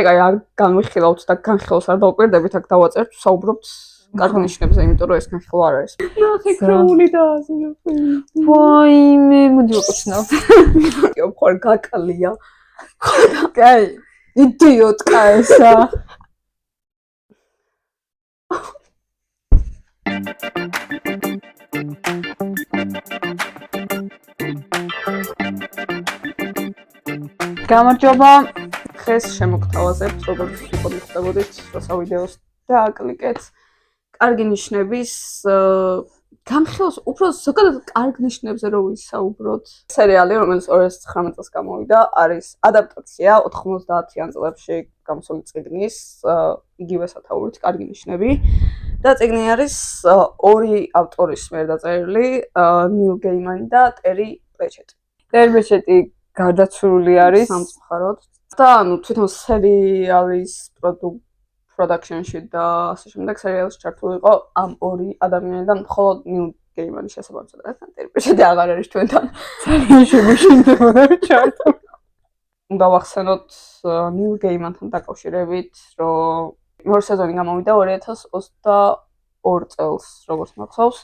კაი არ განვიხილავთ და განხილავს არ დავკვირდებით, აქ დავაწერთ, საუბრობთ კარგ ნიშნებზე, იმიტომ რომ ეს განხილვა არ არის. ნახე ქროული და ასე. ვაიმე, მოდი ვაკუჩნავთ. იო, ხარ გაკალია. კაი, იდიოტკა ესა. გამარჯობა. დღეს შემოგთავაზებთ, როგორც უკვე ხვდებოდით, როცა ვიდეოს დააკლიკეთ. კარგი ნიშნების განხილავს უფრო ზოგადად კარგ ნიშნებზე რო ვისაუბროთ. სერიალი, რომელიც 2019 წელს გამოვიდა, არის ადაპტაცია 90-იან წლებში გამოსული წიგნის, იგივე სათაურით, კარგი ნიშნები. და წიგნი არის ორი ავტორის მიერ დაწერილი, ნილ გეიმანი და ტერი პრეჩეტი. ტერი პრეჩეტი გარდაცვლილი არის სამწუხაროდ. და თვითონ სერიალის პროდაქშენში და ასე შემდეგ სერიალში ჩართული იყო ამ ორი ადამიანიდან მხოლოდ ნილ გეიმანი შესაბამისად. ტერი პრეჩეტი აღარ არის ჩვენთან. ძალიან შემოშინდება ჩართული. უნდა ვახსენოთ ნილ გეიმანთან დაკავშირებით, რომ მეორე სეზონი გამოვიდა 2022 წელს, როგორც მახსოვს.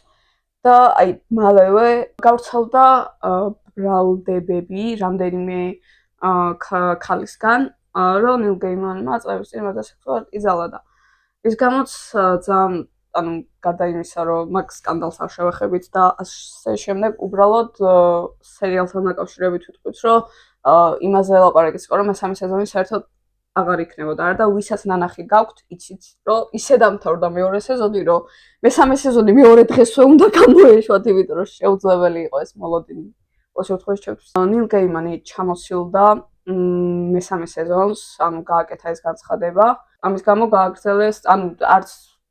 და აი მალევე გავრცელდა ბრალდებები რამდენიმე ქალისგან, რომ ნილ გეიმანმა წლების წინ მათ სექსუალურად იზალა და ის გამოც ძალიან გარდა იმისა, რომ მაგ სკანდალს არ შევეხებით და ასე შემდეგ, უბრალოდ სერიალთან დაკავშირებით ვიტყვით, რომ იმაზე ელაპარაკეს, რომ მესამე სეზონი საერთოდ აღარ იქნებოდა და ვისაც ნანახი გაქვთ, იცით, რომ ისე დამთავრდა მეორე სეზონი, რომ მესამე სეზონი მეორე დღესვე უნდა გამოეშვათ, იმიტომ რომ შეუძლებელი იყო ეს მოლოდინი. ყოველ შემთხვევაში ჩემთვის ნილ გეიმანი ჩამოსილდა მესამე სეზონს, ანუ გააკეთა ეს განცხადება. ამის გამო გააგრძელეს, ანუ არც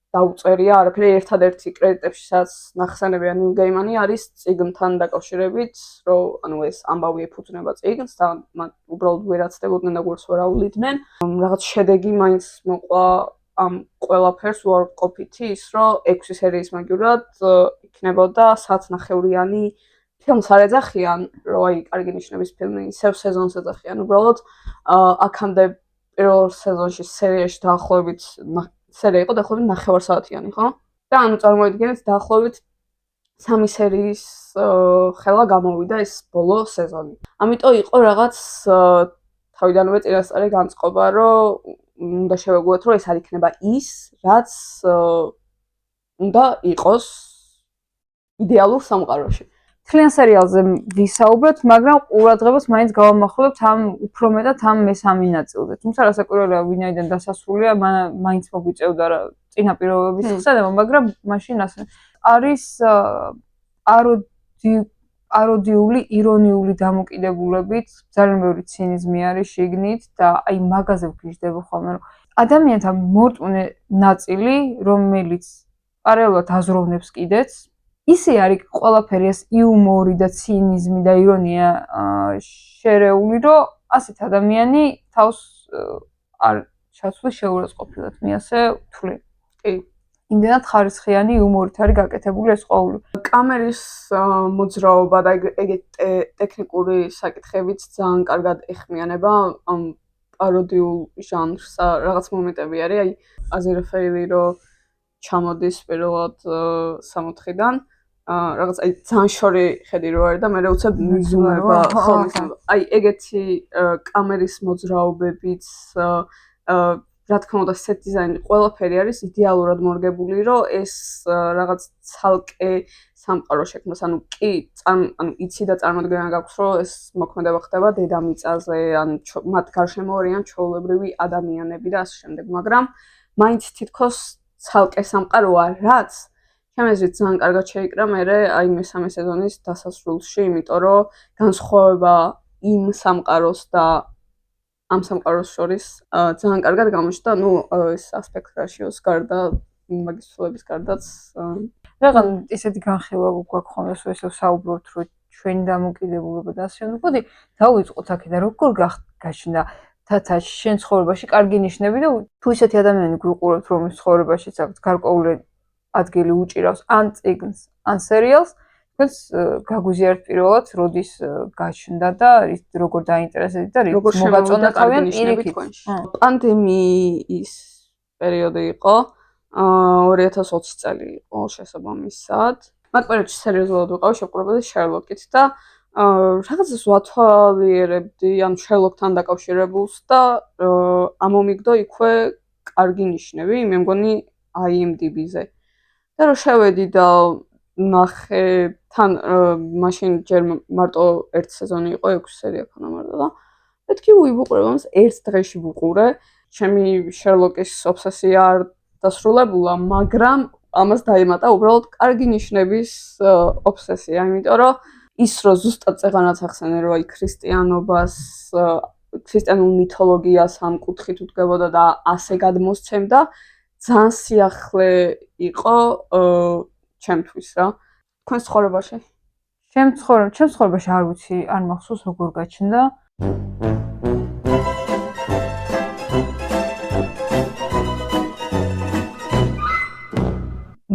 დაუწერია არაფერი, ერთადერთი კრედიტებშიც ნახსენებია ნილ გეიმანი არის წიგნთან დაკავშირებით, რომ ანუ ეს ამბავი ეფუძნება წიგნს და მათ უბრალოდ ვერ აცდებოდნენ და გვერდს ვერ აულიდნენ. რაღაც შედეგი მაინც მოყვა ამ ყველაფერს უარყოფითი ის, რომ 6 სერიის მაგივრად იქნებოდა 1.5-ნახევრიანი ფილმს არ ეძახიან, რომ აი კარგი ნიშნების ფილმი, ისევ სეზონს ეძახიან. უბრალოდ აქამდე პირველ სეზონში სერიაში დაახლოებით სერია იყო დაახლოებით 9 საათიანი, ხო? და ანუ წარმოიდგინეთ დაახლოებით 3 სერიის ხელა გამოვიდა ეს ბოლო სეზონი. ამიტომ იყო რაღაც თავიდანვე წინასწარი განწყობა, რომ უნდა შევეგუოთ, რომ ეს არ იქნება ის, რაც უნდა იყოს იდეალურ სამყაროში. თლიან სერიალზე ვისაუბროთ, მაგრამ ყურადღებას მაინც გავამახვილებთ ამ უფრო მეტად ამ მესამე ნაწილზე. თუმცა რასაკვირველია, ვინაიდან დასასრულია, მაინც მოგვიწევდა წინაპირობების ხსენება, მაგრამ მაშინ ასე არის პაროდიული, ირონიული დამოკიდებულებით, ძალიან ბევრი ცინიზმი არის შიგნით და აი მაგაზე ვგიჟდება ხოლმე, რომ ადამიანთა მორწმუნე ნაწილი, რომელიც პარალელურად აზროვნებს კიდეც ისე არის ყველაფერი ეს იუმორი და ცინიზმი და ირონია შერეული, რომ ასეთ ადამიანი თავს არ ჩაცვლის შეურაცხყოფილად, მე ასე ვთვლი. კი. იმდენად ხარისხიანი იუმორით არის გაკეთებული ეს ყოველი. კამერის მოძრაობა და ეგეთ ტექნიკური საკითხებიც ძალიან კარგად ეხმიანება ამ პაროდიულ ჟანრს. რაღაც მომენტები არის, აი აზერფეილი რომ ჩამოდის პირველად 64-დან რაღაც აი ძალიან შორი ხედი რო არის და მე უცებ მიზუმება ხოლმე. აი ეგეთი კამერის მოძრაობებიც რა თქმა უნდა set design ყველაფერი არის იდეალურად მორგებული, რომ ეს რაღაც ცალკე სამყარო შექმნას, ანუ კი ანუ იცი და წარმოდგენა გაქვს, რომ ეს მოქმედება ხდება დედამიწაზე, ან მათ გარშემო არიან ჩვეულებრივი ადამიანები და ასე შემდეგ, მაგრამ მაინც თითქოს ცალკე სამყაროა, რაც ჩემი აზრით ძალიან კარგად შეიკრა მერე აი მესამე სეზონის დასასრულში, იმიტომ რომ განსხვავება იმ სამყაროს და ამ სამყაროს შორის ძალიან კარგად გამოჩნდა, ну ეს ასპექტ რაშიოს გარდა მაგის ცვლილების გარდაც რაღაც ისეთი განხილვა გვაქვს ხოლმე, ესე საუბრობთ, რომ ჩვენი დამოკიდებულება და ასე შემდეგ. მოდი დავიწყოთ აქედან, როგორ გაჩნდა თათა შენ ცხოვრებაში კარგი ნიშნები და თუ ისეთი ადამიანი გვიყურებთ, რომლის ცხოვრებაშიც აქვს გარკვეული ადგილი უჭირავს ან წიგნს, ან სერიალს, თქვენს გაგვიზიარეთ პირველად, როდის გაჩნდა და როგორ დაინტერესდით და როგორ მოგაწონა თავიანთ ნიშნები პირიქით. თქვენში. პანდემიის პერიოდი იყო, 2020 წელი იყო შესაბამისად. მათ პერიოდში სერიოზულად ვიყავი შეყურებადი შერლოკით და რაღაცას ვათვალიერებდი ამ შერლოკთან დაკავშირებულს და ამომიგდო იქვე კარგი ნიშნები, მე მგონი IMDb-ზე. და რომ შევედი და ნახე თან მაშინ ჯერ მარტო ერთ სეზონი იყო, 6 სერია ქონა მარტო და მეთქი ვუყურებ ამას ერთ დღეში ვუყურე. ჩემი შერლოკის ობსესია არ დასრულებულა, მაგრამ ამას დაემატა უბრალოდ კარგი ნიშნების ობსესია, იმიტომ რომ ის რომ ზუსტად წეღანაც ახსენე რომ აი ქრისტიანობას, ქრისტიანულ მითოლოგიას ამ კუთხით უდგებოდა და ასე გადმოსცემდა, ძალიან სიახლე იყო ჩემთვის რა. თქვენს ცხოვრებაში? ჩემს ცხოვრებაში არ ვიცი, არ მახსოვს როგორ გაჩნდა.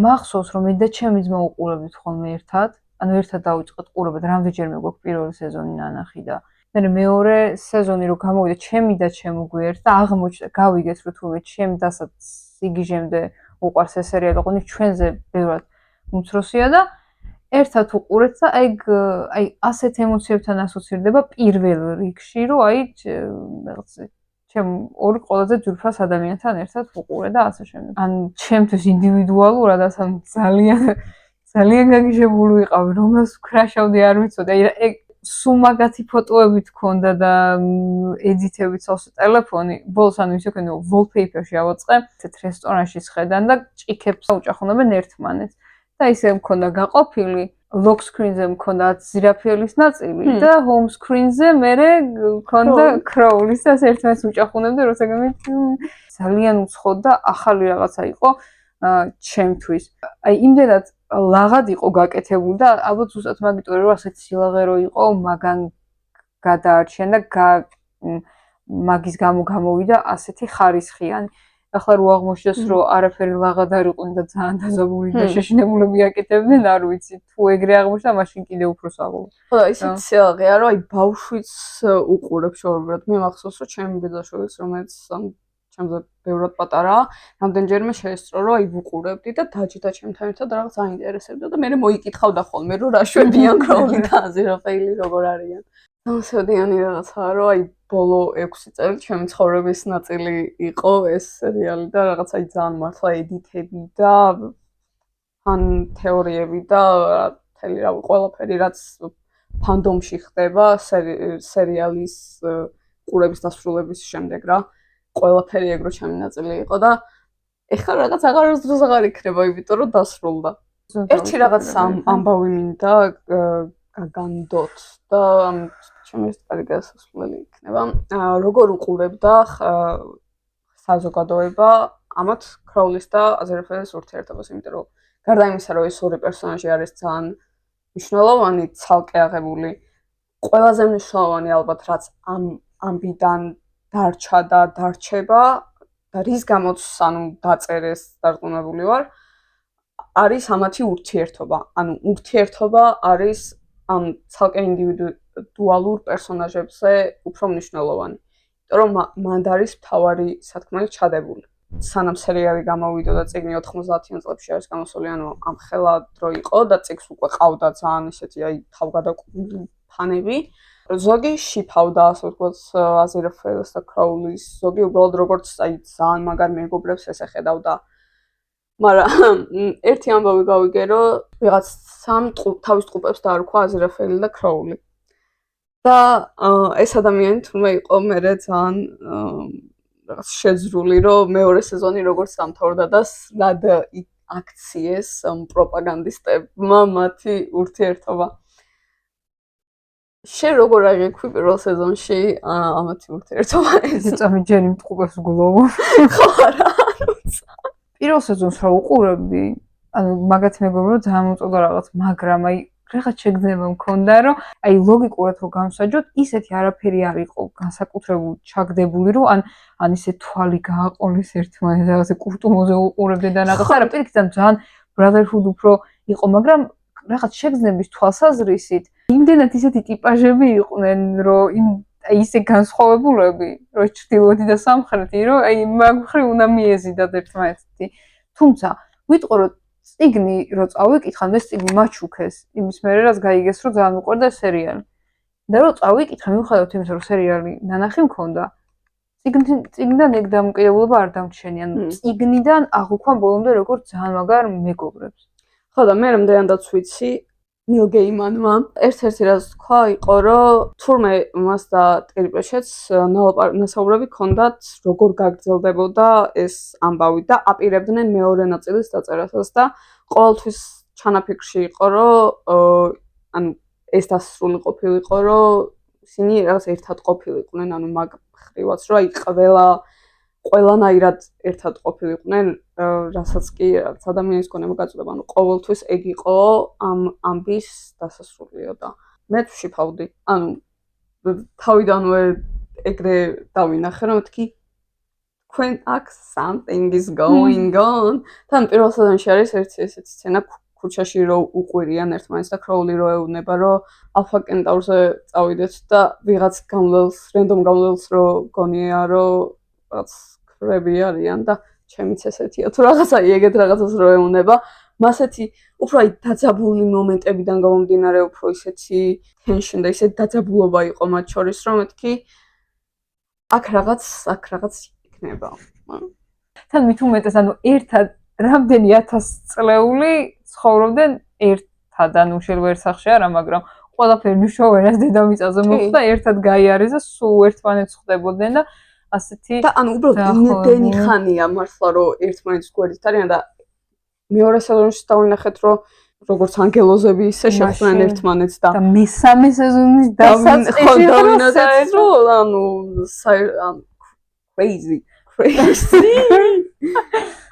მახსოვს რომ მე და ჩემი ძმა უყურებდით ხოლმე ერთად, ანუ ერთად დავიწყეთ ყურება და რამდენჯერმე გვაქვს პირველი სეზონი ნანახი და მე მეორე სეზონი რო გამოვიდა ჩემი და ჩემ გვერდ და აღმოჩნდა გავიგეთ რომ თურმე ჩემ დასაც სიგიჟემდე უყვარს ეს სერიალი, ოღონდ ჩვენზე ბევრად უმცროსია და ერთად უყურეთ და აი ასეთ ემოციებთან ასოცირდება პირველ რიგში, რომ აი რაღაც ჩემ ორი ყველაზე ძვირფას ადამიანთან ერთად ვუყურე და ასე შემდეგ. ან ჩემთვის ინდივიდუალურად ასამ ძალიან გაგიჟებული ვიყავი, რომელს ვქრაშავდი არ ვიცოდი. აი სულ მაგათი ფოტოები თქონდა და ედიტები ცალსო ტელეფონი, ბოლოს ანუ ისე ქონდა wallpaper-ში ავაწყე, ესეთ რესტორანში სხედან და ჭიქებს უჭახუნებენ ერთმანეთს. და ისე მქონდა გაყოფილი, lock screen-ზე მქონდა ზირაფიელის ნაწილი და home screen-ზე მერე მქონდა Crowley-ს და ერთმანეთს უჭახუნებდა, როცა ძალიან უცხო და ახალი რაღაცა იყო ჩემთვის. აი იმდენად ლაღად იყო გაკეთებული და ალბათ ზუსტად მაგიტო რომ ასეთ სილაღერო იყო, მაგან გადაარჩენ და მაგის გამო გამოვიდა ასეთი ხარისხიანი. ახლა რო აღმოჩნდეს რომ არაფერი ლაღად არ იყო და ძალიან დაზაბული და შეშინებულები აკეთებდნენ, არ ვიცი, თუ ეგრე აღმოჩნდა, მაშინ კიდე უფრო საღოლო. ხო, ისეთ სილაღეა რომ აი ბავშვიც უყურებს შორობად. მე მახსოვს რომ ჩემი ბიძაშვილიც რომელიც ჩემზე ბევრად პატარაა, რამდენჯერმე შეესწრო რომ აი ვუყურებდი და დაჯდა ჩემთან ერთად რაღაც აინტერესებდა და მე მოიკითხავდა ხოლმე რომ რა შვებიან Crowley და აზეროფეილი როგორ არიან. დამსვენიანი რაღაცაა რომ აი ბოლო 6 წელი ჩემი ცხოვრების ნაწილი იყო ეს სერიალი და რაღაც აი ძალიან მართლა ედიტები და ან თეორიები და თელი რა ყველაფერი რაც ფანდომში ხდება სერიალის ყურების დასრულების შემდეგ რა ყველაფერი ეგრო ჩემი ნაწილი იყო და ეხლა რაღაც აღარასდროს აღარ იქნება, იმიტომ რომ დასრულდა. ერთი რაღაც ამბავი მინდა გაგანდოთ და ჩემი სტარი გასასვლელი იქნება. როგორ უყურებდა საზოგადოება ამათ Crowley-ს და აზეროფელის ურთიერთობას, იმიტომ რომ გარდა იმისა, რომ ეს ორი პერსონაჟი არის ძალიან მნიშვნელოვანი, ცალკე აღებული, ყველაზე მნიშვნელოვანი ალბათ რაც ამბიდან დარჩა და დარჩება და რის გამოც ანუ დაწერეს დარწმუნებული ვარ, არის ამათი ურთიერთობა. ანუ ურთიერთობა არის ამ ცალკე ინდივიდუალურ პერსონაჟებზე უფრო მნიშვნელოვანი. იმიტომ რომ მანდ არის მთავარი სათქმელი ჩადებული. სანამ სერიალი გამოვიდა და წიგნი 90-იან წლებში არის გამოსული, ანუ ამ ხელა დრო იყო და წიგნს უკვე ყავდა ძალიან ისეთი აი თავგადაკრული ფანები. ზოგი შიფავდა, ასე ვთქვათ, აზეროფეილს და Crowley-ს, ზოგი უბრალოდ როგორც აი ძალიან მაგარ მეგობრებს ეს ეხედავდა. მაგრამ ერთი ამბავი გავიგე, რომ ვიღაცამ თავის ტყუპებს დაარქვა აზეროფეილი და Crowley. და ეს ადამიანი თურმე იყო მერე ძალიან რაღაც შეძრული, რომ მეორე სეზონი როგორც დამთავრდა და სად აქციეს პროპაგანდისტებმა მათი ურთიერთობა. შენ როგორ აღიქვი პირველ სეზონში ამათი ურთიერთობა ეს? წამი ჯერი მტყუპებს გულოვო. ხო რა. პირველ სეზონს რა უყურებდი? ანუ მაგათ მეგობრებო ძალიან მოწოდა რაღაც, მაგრამ აი რაღაც შეგრძნება მქონდა, რომ აი ლოგიკურად რო გამსაჯოთ, ისეთი არაფერი არ იყო განსაკუთრებულ ჩაგდებული, რომ ან ისე თვალი გააყოლეს ერთმანეთს, რაღაცა კურტუმოზე უყურებდნენ და რაღაც არა, პირიქით ძალიან brotherhood უფრო იყო, მაგრამ რაღაც შეგრძნების თვალსაზრისით იმდენად ისეთი ტიპაჟები იყვნენ, რომ ისე განსხვავებულები, რომ ჩრდილოეთი და სამხრეთი, რომ მაგ მხრივ უნდა მიეზიდათ ერთმანეთი. თუმცა ვიტყო რომ წიგნი რო წავიკითხა, მე წიგნი მაჩუქეს. იმის მერე რაც გაიგეს, რომ ძალიან უყვარდა სერიალი. და რო წავიკითხა, მიუხედავად იმისა, რომ სერიალი ნანახი მქონდა, წიგნიდან ეგ დამოკიდებულება არ დამჩენია. წიგნიდან აღვქვამ ბოლომდე როგორც ძალიან მაგარ მეგობრებს. ხო და მე რამდენადაც ვიცი, ნილ გეიმანმა ერთ-ერთი რაც თქვა იყო, რომ თურმე მას და ტკიპეშეც ნასაუბრები ჰქონდათ, როგორ გაგრძელდებოდა ეს ამბავი და აპირებდნენ მეორე ნაწილის დაწერასაც და ყოველთვის ჩანაფიქრში იყო, რომ ანუ ეს დასრული ყოფილიყო, რომ ისინი რაღაც ერთად ყოფილიყვნენ, ანუ მაგ ხრივაც, რომ აი ყველანაირად ერთად ყოფილიყვნენ, რასაც კი რაღაც ადამიანის გონება გაწუდება, ანუ ყოველთვის ეგ იყო ამ ამბის დასასრულიო და მე ვშიფავდი. ანუ თავიდანვე ეგრე დავინახე, რომ თქვი თქვენ აქ something is going on. თან პირველ სეზონში არის ერთი ესეთი სცენა ქუჩაში რო უყვირიან ერთმანეთს და კროული რო ეუბნება, რომ ალფა კენტაურზე წავიდეთ და ვიღაც რენდომ გამლელს რო გონია, რომ რაღაც ქრები არიან და ჩემიც ესეთია თუ რაღაცა ეგეთ რაღაცას რო ეუბნება, მასეთი უფრო აი დაძაბული მომენტებიდან გამომდინარე უფრო ისეთი tension და ისეთი დაძაბულობა იყო მათ შორის, რომ მეთქი აქ რაღაც იქნება. თან მით უმეტეს, ანუ ერთად რამდენი 1000 წლეული ცხოვრობდნენ ერთად, ანუ შეიძლება ერთ სახლში არა, მაგრამ ყველაფერი მნიშვნელოვანად დედამიწაზე მოხდა, ერთად გაიარეს და სულ ერთმანეთს ხვდებოდნენ და ასეთი და ანუ უბრალოდ იმდენი ხანია მართლა რომ ერთმანეთის გვერდით არიან და მეორე სეზონში დავინახეთ რომ როგორც ანგელოზები ისე შეხვდნენ ერთმანეთს და მესამე სეზონის დასაწყისში დავინახეთ რომ ანუ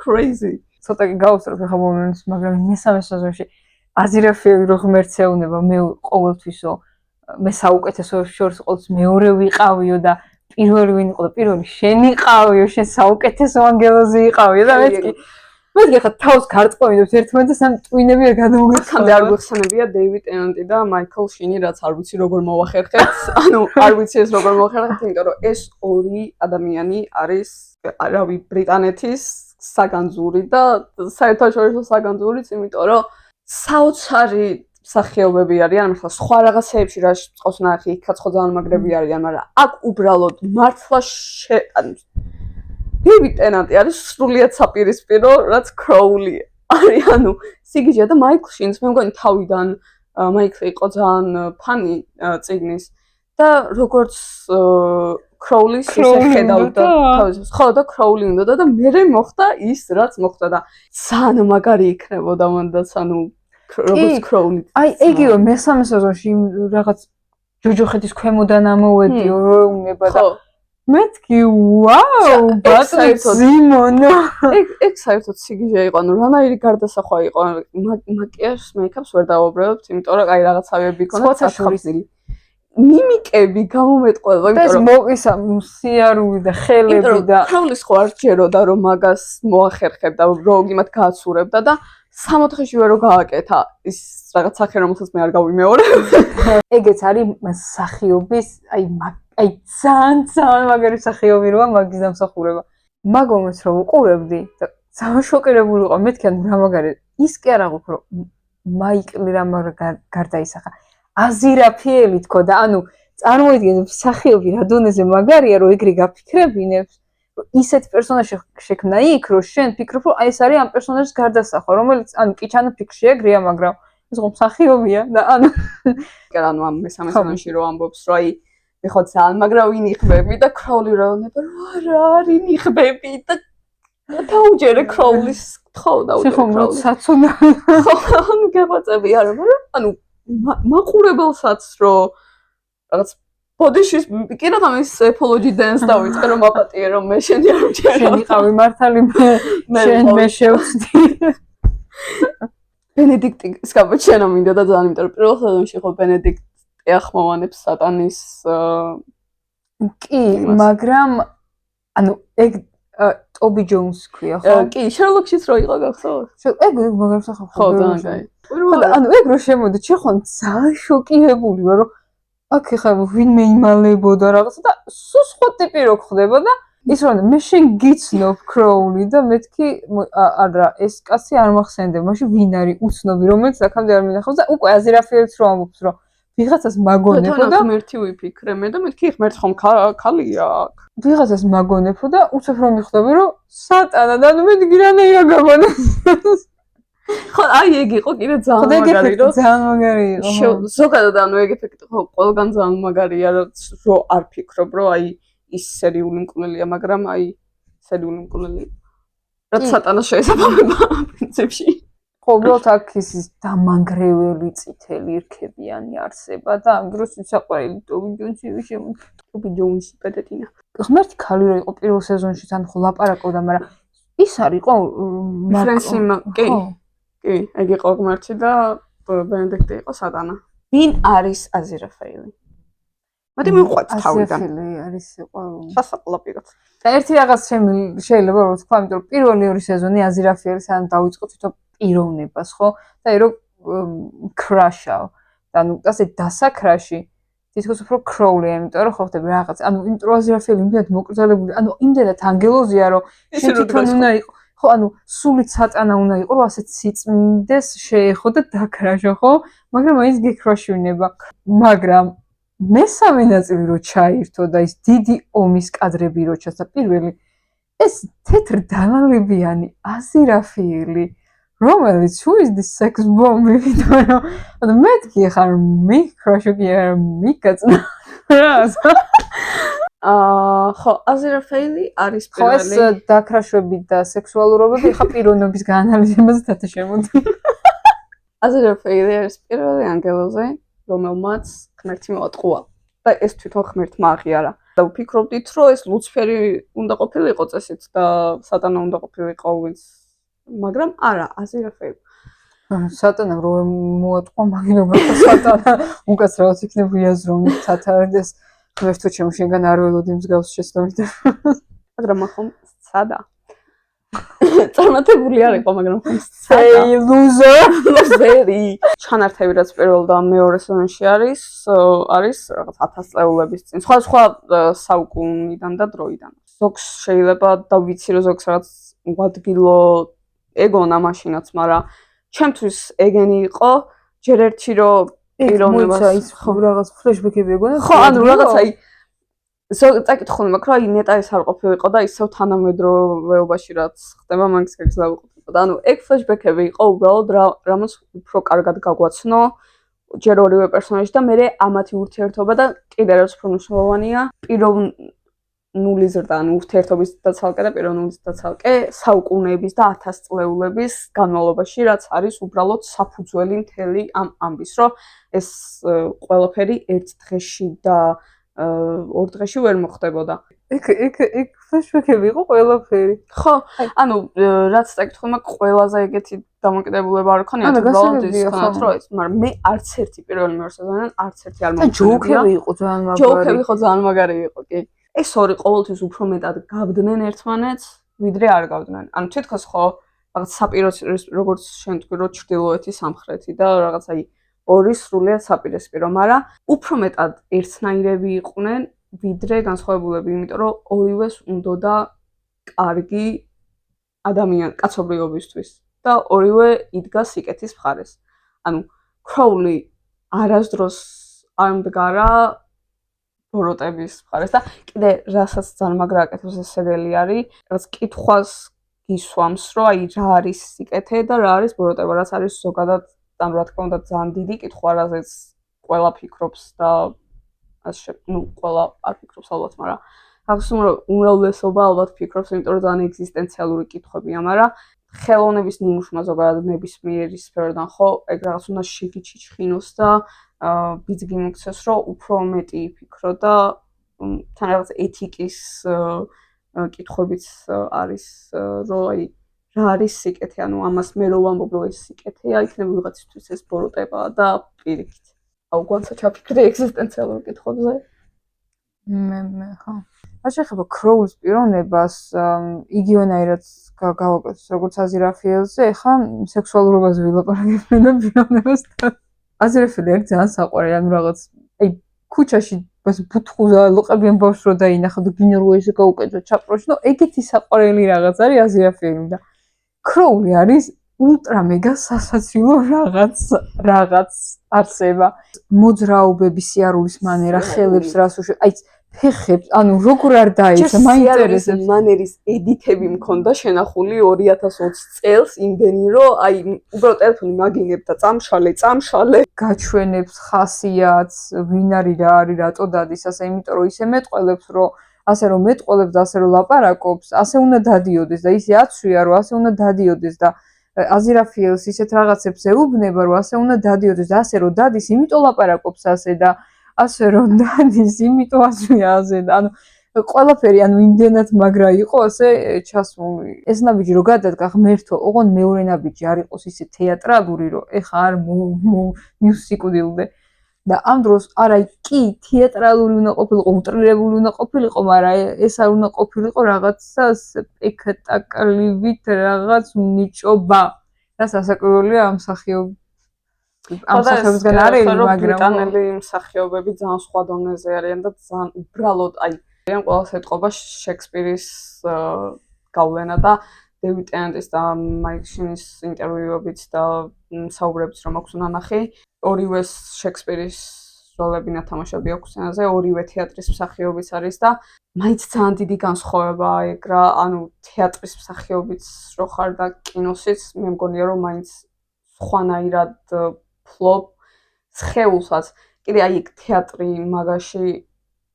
crazy ცოტა გავუსწრებ ახლა მომენტს, მაგრამ მესამე სეზონში აზირაფიევი რო ღმერთეუნება, მე ყოველთვისო მე საუკეთესო შორს ყოველთვის მეორე ვიყავიო და პირველი ვინ იყო და პირველი შენ იყავიო, შენ საუკეთესო ანგელოზი იყავიო და მეთქი ხა თავს გარწყობინებს ერთმანეთს და სამ ტვინები არ გადმოგეცხოვა. ხანდე არ გვეხსენებია დეივიდ ტენანტი და მაიკლ შინი, რაც არ ვიცი როგორ მოვახერხეთ. ანუ არ ვიცი ეს როგორ მოვახერხეთ, იმიტომ რომ ეს ორი ადამიანი არის, რავი, ბრიტანეთის საგანძური და საერთაშორისო საგანძურიც, იმიტომ რომ საოცარი სახეობები არიან, მართლა სხვა რაღაცეებში რა წყოს ნახი, იქაც ხო ძალიან მაგრები არიან, მაგრამ აქ უბრალოდ მართლა დეივიდ ტენანტი არის სრულიად საპირისპირო, რაც კროული არის, ანუ სიგიჟე და მაიკლ შინს, მე მგონი თავიდან მაიკლი იყო ძალიან ფანი წიგნის და როგორც კროულის ისე ხედავდა თავის ხო და კროული უნდა და მერე მოხდა ის რაც მოხდა და ძალიან მაგარი იქნებოდა მანდაც ანუ როგორც კროული აი ეგიო მესამე სეზონში რაღაც ჯოჯოხეთის ქვემოდან ამოვედიო რომ უნება და მეთქი ვაუ ბატონო ზიმონო ეგ საერთოდ სიგიჟე იყო ანუ რანაირი გარდასახვა იყო მაკიაჟს მეიქაპს ვერ დავაუბრებთ იმიტომ რომ აი რაღაცავები იქონა სათხაფნილი მიმიკები გამომეტყველება იმიტომ რომ ეს მოკისა სიარული და ხელები და კროულის ხო არ ჯეროდა რომ მაგას მოახერხებდა რომ იმათ გააცურებდა და 60-ში ვერო გააკეთა ის რაღაც სახე რომელსაც მე არ გავიმეორებ ეგეც არის სახიობის აი ძალიან მაგარი სახიობი როა მაგის დამსახურება მაგ მომენტს რომ უყურებდი და ძალიან შოკირებული ვიყავ მეთქი ანუ რა მაგარი ის კი არ აღვიქ რომ მაიკლი რა გარდაისახა აზირაფიელი თქო და ანუ წარმოიდგინე სახიობი რა დონეზე მაგარია რომ ეგრე გაფიქრებინებს ისეთ პერსონაჟი შექმნა იქ რომ შენ ფიქრობ რომ აი ეს არის ამ პერსონაჟის გარდასახვა რომელიც ანუ კი ჩანაფიქრში ეგრეა მაგრამ ეს ხომ სახიობია და ანუ ამ მესამე სეზონში რო ამბობს რომ აი ეხლა ძალიან მაგრამ ვინ იხბები და კროული რა უნდა რა არის იხბები და დაუჯერე კროულის თხოვდა უბრალოდ საცონა ანუ გეღვაწები არა მაგრამ ანუ მაყურებელსაც რომ რაღაც ბოდიშის კი რა გამის აპოლოჯი დენს დავიწყე რომ აპატიე რომ მე შენი არ ვჯერო შენ იყავი მართალი მე შევწდი ბენედიქტის კაპუჩინო მინდა და ძალიან იმიტომ რომ პირველ სეზონში ხო ბენედიქტი ახმოვანებს სატანის კი მაგრამ ანუ ეგ ტობი ჯოუნსი ქვია, ხო? კი, შერლოკშიც რო იყო გახსოვთ? ეგ მაგარსახა ხო, ძალიან კაი. ანუ ეგ რო შემოდით, შეხან ძალიან შოკირებული ვარ, რომ აქ ხა ვინმე იმალებოდა რაღაცა და სულ სხვა ტიპი რო ხდება და ის რომ მე შენ გიცნობ კროული და მეთქი არა ეს კაცი არ მახსენდება, მაშინ ვინ არის უცნობი, რომელიც აქამდე არ მინახავს და უკვე აზირაფიელს რო ამბობს, რომ ვიღაცას მაგონებო და ღმერთი ვიფიქრე მე და მეთქი ღმერთს ხომ ქალია აქ. ვიღაცას მაგონებო და უცებ რომ მიხვდები, რომ სატანა და მე გირანეირა გაგონებს. ხო, აი ეგ იყო კიდე ძალიან მაგარი რომ ძალიან მაგარი იყო. ზოგადად ანუ ეგ ეფექტი ხო ყველგან ძალიან მაგარია რომ არ ფიქრობ რომ აი ის სერიული მკვლელია, მაგრამ აი სერიული მკვლელი რაც სატანას შეესაბამება პრინციპში. ხო, უბრალოდ აქ ის დამანგრეველი წითელი რქებიანი არსება და ამ დროს საყვარელი ტობი ჯონსი შემოდის. ტობი ჯონსი პედეტინა. ღმერთი ქალი რო იყო პირველ სეზონში თან ხო ლაპარაკობდა, მაგრამ ის არ იყო ფრენსი კი. კი, ეგ იყო ღმერთი და ბენედიქტი იყო სატანა. ვინ არის აზირაფაელი? მოდი მიყვათ თავიდან. აზირაფაელი არის სიყვარული. სასაყლაპიროთ. და ერთი რაღაც შეიძლება რომ თქვა, იმიტომ რომ პირველი ორი სეზონი აზირაფაელი სანამ დაიწყო თვითონ პიროვნებას, ხო? და ერო კრაშავ. და ნუ ასე დასაკრაში თითქოს უფრო კროულია, იმიტომ რომ ხო ხდება რაღაც. ანუ იმიტომ რომ აზირაფაელი იმდენად მოკრძალებული, ანუ იმდენად ანგელოზია, რომ შენ თვითონ უნდა იყო ხო, ანუ სულით სატანა უნდა იყო, რომ ასეთ სიწმინდეს შეეხო და დაკრაშო, ხო? მაგრამ მაინც გეკრაშუნება. მაგრამ მესამე ნაწილი რო ჩაირთო და ის დიდი ომის კადრები რო ჩასა პირველი ეს თეთრ დალალებიანი აზირაფიელი რომელიც who is this sex bomb ვიდეო ანუ მეთქი ხარ მიკრაშო კი არ მიკაცნა ხო აზირაფიელი არის ხო ეს დაკრაშვები და სექსუალურობები ხა პიროვნების გაანალიზებაზე თათა შემოდი აზირაფიელი არის პირველი ანგელოზი რომელმაც ღმერთი მოატყუა და ეს თვითონ ღმერთმა აღიარა და ვფიქრობდით რომ ეს ლუციფერი უნდა ყოფილიყო წესით და სატანა უნდა ყოფილიყო ვინც მაგრამ არა აზირაფიელი სატანა რომ მოატყვა მაგინობრა სატანა უკაცრავად იქნებ ვიაზროვნი თათარდეს ღმერთო ჩემ შენგან არ ველოდი მსგავს შეცდომით მაგრამ ხომ სადა წარმატებული არ იყო მაგრამ ხომ სადა hey loser ლუზერი ჩანართები რაც პირველ და მეორე სეზონში არის რაღაც 1000 წლეულების წინ სხვა საუკუნიდან და დროიდან ზოგს შეიძლება და ვიცი რომ ზოგს რაღაც უადგილო ეგონა მაშინაც მაგრამ ჩემთვის ეგენი იყო ჯერ ერთი რომ პიროვნებას ხო რაღაც ფლეშბექები ეგონა ხო ანუ რაღაც აი წაკითხული მაქვს რომ აი ნეტა ეს არ ყოფილიყო და ისევ თანამედროვეობაში რაც ხდება მაგის კეთილ ვიყო და ანუ ეგ ფლეშბექები იყო უბრალოდ რამაც უფრო კარგად გაგვაცნო ჯერ ორივე პერსონაჟი და მე ამათი ურთიერთობა და კიდე რაც უფრო მნიშვნელოვანია პიროვნული ზრდა ანუ ურთიერთობის და ცალკე და პიროვნულის და ცალკე საუკუნეების და 1000 წლეულების განმავლობაში რაც არის უბრალოდ საფუძველი მთელი ამ ამბის რომ ეს ყველაფერი ერთ დღეში და ორ დღეში ვერ მოხდებოდა. ეგ ფლეშბექები იყო ყველაფერი. ხო, ანუ რაც წაკითხული მაქვს ყველაზე ეგეთი დამოკიდებულება არ ქონია უბრალოდ ის ხანათ რომ ეს, მაგრამ მე არც ერთი პირველი მეორე სეზონიდან არც ერთი არ მომხდარა. ჯოუკები იყო ძალიან მაგარი. ჯოუკები ხო ძალიან მაგარი იყო, კი. ეს ორი ყოველთვის უფრო მეტად გავდნენ ერთმანეთს, ვიდრე არ გავდნენ. ანუ თითქოს ხო რაღაც საპირო როგორც შენ თქვი რომ ჩრდილოეთი სამხრეთი და რაღაც აი ორი სრულიად საპირისპირო, მაგრამ უფრო მეტად ერთნაირები იყვნენ ვიდრე განსხვავებულები, იმიტომ რომ ორივეს უნდოდა კარგი ადამიანი კაცობრიობისთვის და ორივე იდგა სიკეთის მხარეს. ანუ კროული არასდროს არ მდგარა ბოროტების მხარეს და კიდე რასაც ძალიან მაგრა აკეთებს ეს სერიალი არის, რაც კითხვას გისვამს, რომ აი რა არის სიკეთე და რა არის ბოროტება, რაც არის ზოგადად ანუ რა თქმა უნდა ძალიან დიდი კითხვა რაზეც ყველა ფიქრობს და ასე ნუ ყველა არ ფიქრობს ალბათ, მაგრამ ახსოვს რომ უმრავლესობა ალბათ ფიქრობს, იმიტომ რომ ძალიან ეგზისტენციალური კითხვებია, მაგრამ ხელოვნების ნიმუშმა ზოგადად ნებისმიერი სფეროდან ხო ეგ რაღაც უნდა შეგიჩიჩხინოს და ბიძგი მოგცეს, რომ უფრო მეტი ფიქრო და თან რაღაც ეთიკის კითხვებიც არის, რომ აი რა არის სიკეთე, ანუ ამას მე რო ვამბობ რომ ეს სიკეთეა, იქნება ვიღაცისთვის ეს ბოროტებაა და პირიქით. აუ გვანცა ჩაფიქრე ეგზისტენციალურ კითხვებზე. მე ხო. რაც შეეხება ქროულის პიროვნებას, იგივენაირად გავაკეთოთ, როგორც აზირაფიელზე, ეხლა სექსუალურობაზე ვილაპარაკებენ და პიროვნებასთან. აზირაფიელი არის ძალიან საყვარელი, ანუ რაღაც აი ქუჩაში ბუთხუზე ლოყებიან ბავშვს რო დაინახა და გინდა რომ ესე გაუკეთო ჩაპროში, ნუ ეგეთი საყვარელი რაღაც არის აზირაფიელი და ქროული არის ულტრა მეგა სასაცილო რაღაც არსება. მოძრაობების სიარულის მანერა, ხელებს რას უშვებს, აი ფეხებს, ანუ როგორ არ დაეცა, მაინტერესებს. მანერის ედიტები მქონდა შენახული 2020 წელს იმდენი რომ აი უბრალოდ ტელეფონი მაგინებ და წამშალე გაჩვენებს ხასიათს, ვინ არის რა არის, რატო დადის, ასე იმიტომ რომ ისე მეტყველებს რომ ასე რომ მეტყველებს და ასე რომ ლაპარაკობს, ასე უნდა დადიოდეს და ისე აცვია რომ ასე უნდა დადიოდეს და აზირაფიელს ისეთ რაღაცებს ეუბნება რომ ასე უნდა დადიოდეს და ასე რომ დადის, იმიტომ ლაპარაკობს ასე და ასე რომ დადის, იმიტომ აცვია ასე და ანუ ყველაფერი ანუ იმდენად მაგრა იყო ასე ჩასმული. ეს ნაბიჯი რო გადადგა ღმერთო, ოღონ მეორე ნაბიჯი არ იყოს ისე თეატრალური რომ ეხა არ მიუსიკვდილდე. და ამ დროს არა კი თეატრალური უნდა ყოფილიყო, უტრირებული უნდა ყოფილიყო, მაგრამ ეს არ უნდა ყოფილიყო რაღაცა სპექტაკლივით რაღაც ნიჭობა. და სასაკვირველია ამ მსახიობებისგან არის, მაგრამ ბრიტანელი მსახიობები ძალიან სხვა დონეზე არიან და ძალიან უბრალოდ აი ყველას ეტყობა შექსპირის გავლენა და დევიდ ტენანტის და მაიკლ შინის ინტერვიუებით და საუბრებით რომ აქვს ნანახი ორივეს შექსპირის როლები ნათამაშები აქვს სცენაზე, ორივე თეატრის მსახიობიც არის და მაინც ძალიან დიდი განსხვავებაა ეგ რა, ანუ თეატრის მსახიობიც რო ხარ და კინოსიც, მე მგონია რომ მაინც სხვანაირად ფლობ სხეულსაც. კიდე აი ეგ თეატრი მაგაში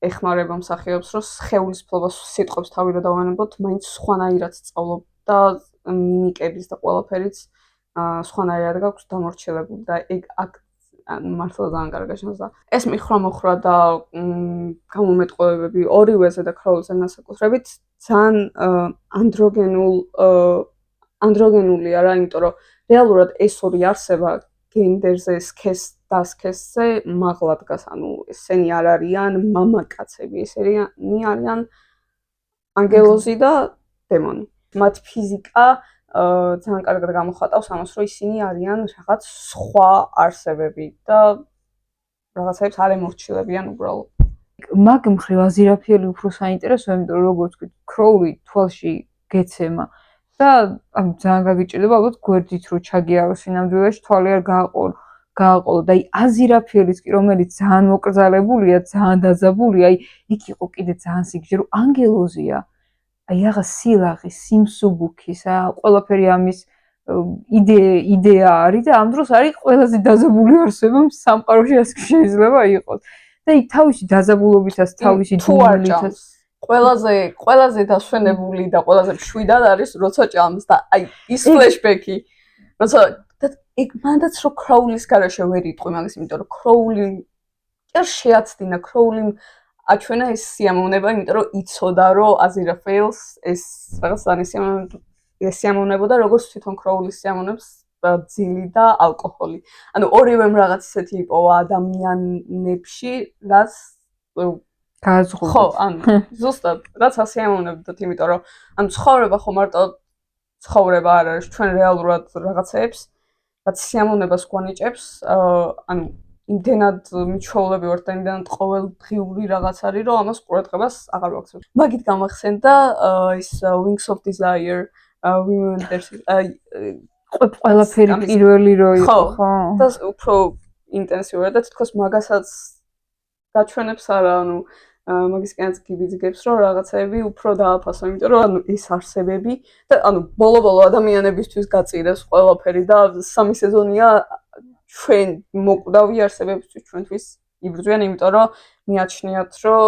ეხმარება მსახიობს, რომ სხეულის ფლობას სიტყვებს თავი რა დავანებოთ, მაინც სხვანაირად სწავლობ და მიმიკების და ყველაფერიც სხვანაირად გაქვს დამორჩილებული და ეგ აქ მართლა ძალიან კარგი შანსა. ეს მიხრა და გამომეტყველებები ორივეზე და ქროულზე განსაკუთრებით ძალიან ანდროგენულია რა, იმიტომ რომ რეალურად ეს ორი არსება გენდერზე სქესზე მაღლა დგას, ანუ ესენი არ არიან მამაკაცები, ესენი არიან ანგელოზი და დემონი. მათ ფიზიკა ძალიან კარგად გამოხატავს ამას, რომ ისინი არიან რაღაც სხვა არსებები და რაღაცებს არ ემორჩილებიან უბრალოდ. მაგ მხრივ აზირაფიელი უფრო საინტერესოა, იმიტომ რომ როგორც ვთქვით, ქროული თვალში გეცემა და ამ ძალიან გაგიჭირდება ალბათ გვერდით რო ჩაგიაროს სინამდვილეში, თვალი არ გააყოლო და აი აზირაფიელის კი რომელიც ძალიან მოკრძალებულია, ძალიან დაძაბულია, აი იქ იყო კიდე ძალიან სიგიჟე, რომ ანგელოზია. აი რაღაც სილაღი, სიმსუბუქის, ყველაფერი ამის იდეა არის და ამ დროს არის ყველაზე დაძაბული არსება სამყაროში ასე შეიძლება იყოს. და იქ თავისი დაძაბულობითაც, თავისი დუმილითაც ყველაზე დასვენებული და ყველაზე მშვიდად არის როცა ჭამს და აი ის ფლეშბექი, როცა ეგ მანდაც რო ქროულის გარშე ვერ იტყვი მაგას, იმიტომ რომ ქროული არ შეაცდინა, ქროულიმ აჩვენა ეს სიამოვნება, იმიტომ რომ იცოდა რომ აზირაფიელს ეს რაღაც სიამოვნებოდა როგორც თვითონ ქროულის სიამოვნებს ძილი და ალკოჰოლი. ანუ ორივემ რაღაც ისეთი იპოვა ადამიანებში, რაც გააზღუდა. ხო, ანუ ზუსტად, რაც ასიამოვნებდათ, იმიტომ რომ ანუ ცხოვრება ხო მარტო ცხოვრება არ არის, ჩვენ რეალურად რაღაცეებს, რაც სიამოვნებას გვანიჭებს, ანუ იმდენად მიჩვეულები ვართ და იმდენად ყოველდღიური რაღაც არის, რომ ამას ყურადღებას აღარ ვაქცევთ. მაგით გამახსენდა ის Wings of Desire, ყველაფერი პირველი რო იყო, ხო? და უფრო ინტენსიურად და თითქოს მაგასაც გაჩვენებს არა, ანუ მაგისკენაც გიბიძგებს, რომ რაღაცები უფრო დააფასო, იმიტომ რომ ანუ ეს არსებები და ანუ ბოლო-ბოლო ადამიანებისთვის გაწირეს ყველაფერი და სამი სეზონია ჩვენ მოკვდავი არსებებისთვის ჩვენთვის იბრძვიან, იმიტომ რომ მიაჩნიათ, რომ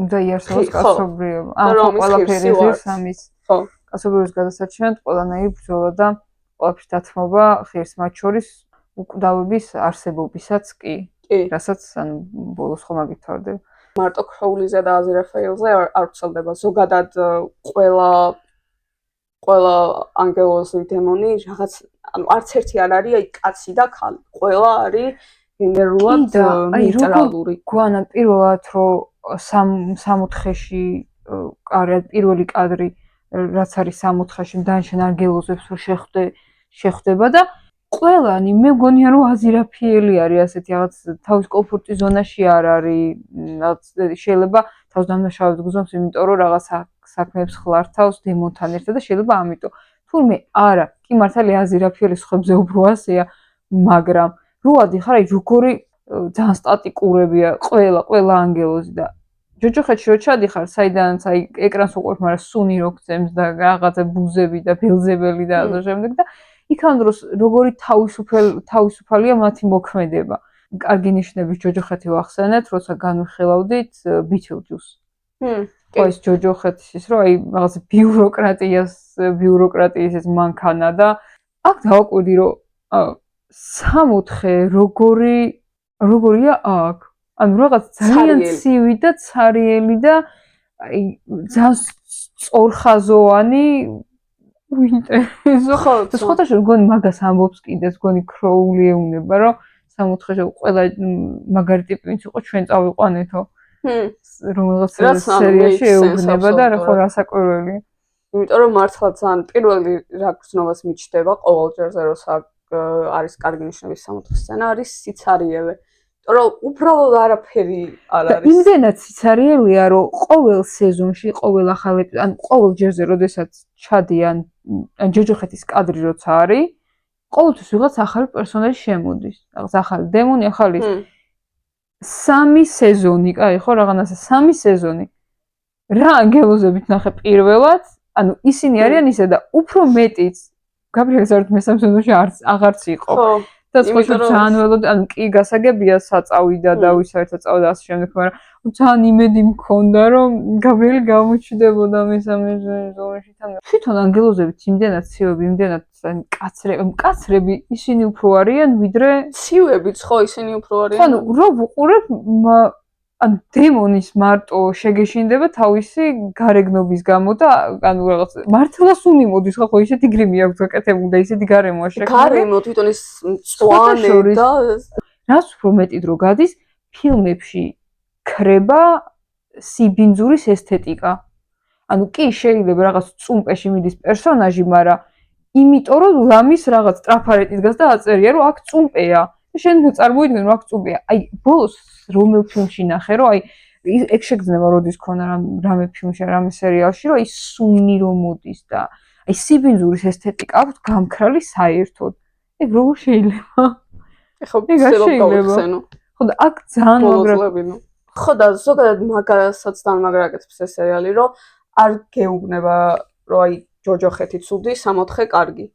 უნდა იარსებოს კაცობრიობა. ყველაფერი ღირს ამის. ხო. კაცობრიობის გადასარჩენად ყველანაირი ბრძოლა და ყველაფრის დათმობა ღირს, მათ შორის უკვდავების არსებობისაც კი. რასაც ანუ ბოლოს ხომ აგითარდება. მარტო ქროულიზე და აზირაფიელზე არ ვრცელდება. ზოგადად ყველა ანგელოზი დემონი რაღაც ანუ არც ერთი არ არის აი კაცი და ქალი. ყველა არის გენერულად ნეიტრალური. გვანა პირველად რომ სამოთხეში პირველი კადრი რაც არის სამოთხეში დანარჩენ ანგელოზებს რო შეხვდება და ყველანი მე მგონია რომ აზირაფიელი არის ასეთი რაღაც თავის კომფორტის ზონაში არ არის შეიძლება თავს დამნაშავედ გუზავს იმიტომ რომ რაღაც საქმეებს ხლართავს დემონთან ერთად და შეიძლება ამიტომ თურმე არა კი მართალია აზირაფიელი სხვებზე უფრო ასეა მაგრამ როადი ხარ აი როგორი ძალიან სტატიკურებია ყველა ანგელოზი და ჯოჯოხეთში რო ჩადიხარ საიდანაც აი ეკრანს უყურებ მაგრამ სუნი რო გწემს და რაღაცა ბუზები და ბელზებელი და ასე შემდეგ და იქან დროს როგორი თავისუფალია მათი მოქმედება. კარგი ნიშნების ჯოჯოხეთი ვახსენეთ, როცა განვიხილავდით ბიჩელჯუს. ხო ეს ჯოჯოხეთის ის რომ აი რაღაც ბიუროკრატიის ეს მანქანა და აქ დავაკვირდი რომ სამოთხე როგორია აქ. ანუ რაღაც ძალიან ცივი და ცარიელი და აი ძალიან სწორხაზოვანი უინტერესო ხო სხვადასხვა მგონი მაგას ამბობს კიდეც მგონი ქროული ეუნება რომ სამოთხეში ყველა მაგარი ტიპი ვინც იყო ჩვენ წავიყვანეთო რომელიღაც სერიაში ეუბნება და ხო რასაკვირველია იმიტომ რომ მართლა ძალიან პირველი რა გრძნობას მიჩნდება ყოველ ჯერზე როცა არის კარგი ნიშნების სამოთხე სცენა არის სიცარიელე რომ უბრალოდ არაფერი არ არის. იმდენად სიცარიელია, რომ ყოველ სეზონში, ყოველ ახალ ან ყოველ ჯერზე, როდესაც ჩადიან ჯოჯოხეთის კადრი როცა არის, ყოველთვის ვიღაც ახალი პერსონაჟი შემოდის. რაღაც ახალი დემონი, ახალი 3 სეზონი, კაი, ხო, რაღაცა 3 სეზონი. რა ანგელოზებით ნახე პირველად, ანუ ისინი არიან ისე და უფრო მეტიც გაბრიელი საერთოდ მესამე სეზონში აღარც იყო. ხო. და სხვა ძალიან ველოდ ანუ კი გასაგებია საწავი და დავისა ერთად წავა და ასე შემდეგ მაგრამ ძალიან იმედი მქონდა რომ გაბრიელი გამოჩნდებოდა მესამე სეზონში თან თვითონ ანგელოზებით იმდენად ცივები იმდენად მკაცრები ისინი უფრო არიან ვიდრე ცივებიც ხო ისინი უფრო არიან ანუ რო ვუყურებ ანუ დემონის მარტო შეგეშინდება თავისი გარეგნობის გამო და ანუ რაღაც მართლა სუნი მოდის ხო ისეთი გრიმი აქვს გაკეთებული და ისეთი გარემოა შექმნილი გარემო თვითონ ის მწვანე და რას უფრო მეტი დრო გადის ფილმებში ქრება სიბინძურის ესთეტიკა ანუ კი შეიძლება რაღაც წუმპეში მიდის პერსონაჟი მაგრამ იმიტომ რომ ლამის რაღაც ტრაფარეტით გას და აწერია რომ აქ წუმპეა შენ წარმოიდგენ რომ აქ წუმპეა აი ბოლოს რომელ ფილმში ნახე რომ აი ეგ შეგრძნება როდის ქონა რამე ფილმში რამე სერიალში რომ აი სუნი რომ მოდის და აი სიბინძურის ესთეტიკა აქვს გამქრალი საერთოდ ეგ როგორ შეიძლება ეხლა შეიძლება ხო და აქ ძალიან მაგრა ხო და ზოგადად მაგასაც ძალიან მაგრა აკეთებს ეს სერიალი რომ არ გეუბნება რომ აი ჯოჯოხეთი ცუდი სამოთხე კარგი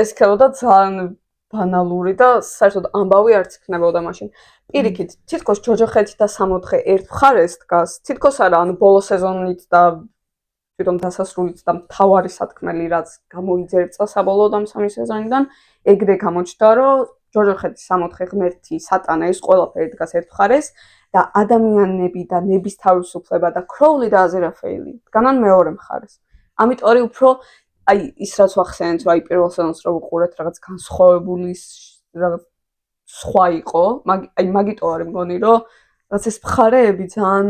ეს ხებოდა ძალიან ბანალური და საერთოდ ამბავი არც იქნებოდა მაშინ. პირიქით, თითქოს ჯოჯოხეთი და სამოთხე ერთ მხარეს დგას. თითქოს არა, ანუ ბოლო სეზონით და თვითონ დასასრულით და მთავარი სათქმელი რაც გამოიძერწა საბოლოოდ ამ 3 სეზონიდან, ეგრე გამოჩნდა, რომ ჯოჯოხეთის სამოთხე ღმერთი, სატანა ის ყველაფერი დგას ერთ მხარეს და ადამიანები და ნების თავისუფლება და ქროული და აზერაფეილი დგანან მეორე მხარეს. ამიტომ არის უფრო აი ის რაც ვახსენეთ რომ აი პირველ სეზონს რო ვუყურეთ რაღაც განსხვავებული რაღაც სხვა იყო აი მაგიტო არის მგონი რომ რაღაც ეს მხარეები ძალიან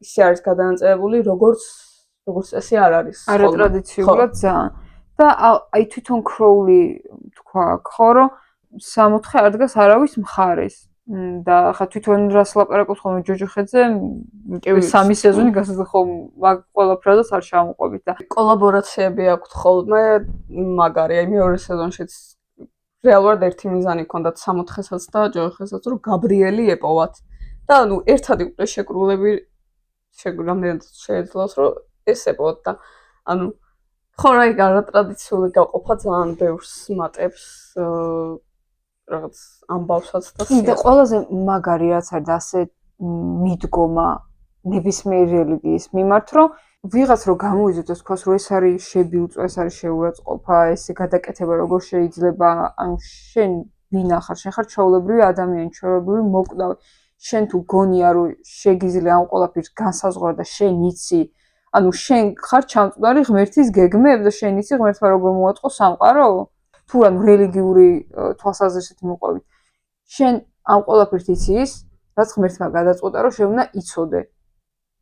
ისე არის გადანაწილებული როგორც წესი არ არის არატრადიციულად ძალიან და აი თვითონ ქროული თქვა ხო რომ სამოთხე არ დგას არავის მხარეს და ხა თვითონ რას ლაპარაკობთ ხოლმე ჯოჯოხეთზე კი 3 სეზონი გასაგებია ხო მაგ ყველაფერადაც არ ჩამოყვებით და კოლაბორაციები აქვს ხოლმე მაგარი აი მეორე სეზონშიც რეალურად ერთი მიზანი ჰქონდათ სამოთხესაც და ჯოჯოხეთსაც რომ გაბრიელი ეპოვათ და ანუ ერთად იყვნენ შეკრულები რამდენად შეეძლოს რომ ეს ეპოვათ და ანუ ხო რა იქ არატრადიციული გაყოფა ძალიან ბევრს მატებს რაღაც ამბავსაც და ყველაზე მაგარი რაც არის და ასე მიდგომა ნებისმიერ რელიგიის მიმართ რომ ვიღაც რო გამოიზოთ ეს თქვას რომ ეს არის შებილწვა ეს არის შეურაცხყოფა ესე გადაკეთება როგორ შეიძლება ანუ შენ ვინა ხარ შენ ხარ ჩვეულებრივი ადამიანი ჩვეულებრივი მოკვდავი შენ თუ გონია რომ შეგიძლია ამ ყველაფერს განსაზღვრა და შენ იცი ანუ შენ ხარ ჩამწვდარი ღმერთის გეგმებს და შენ იცი ღმერთმა როგორ მოაწყო სამყარო თუ რა რელიგიური თვალსაზრისით მოყვებით შენ ამ ყველაფერს იცი ის რაც ღმერთმა გადაწყვეტა რომ შენ უნდა იცოდე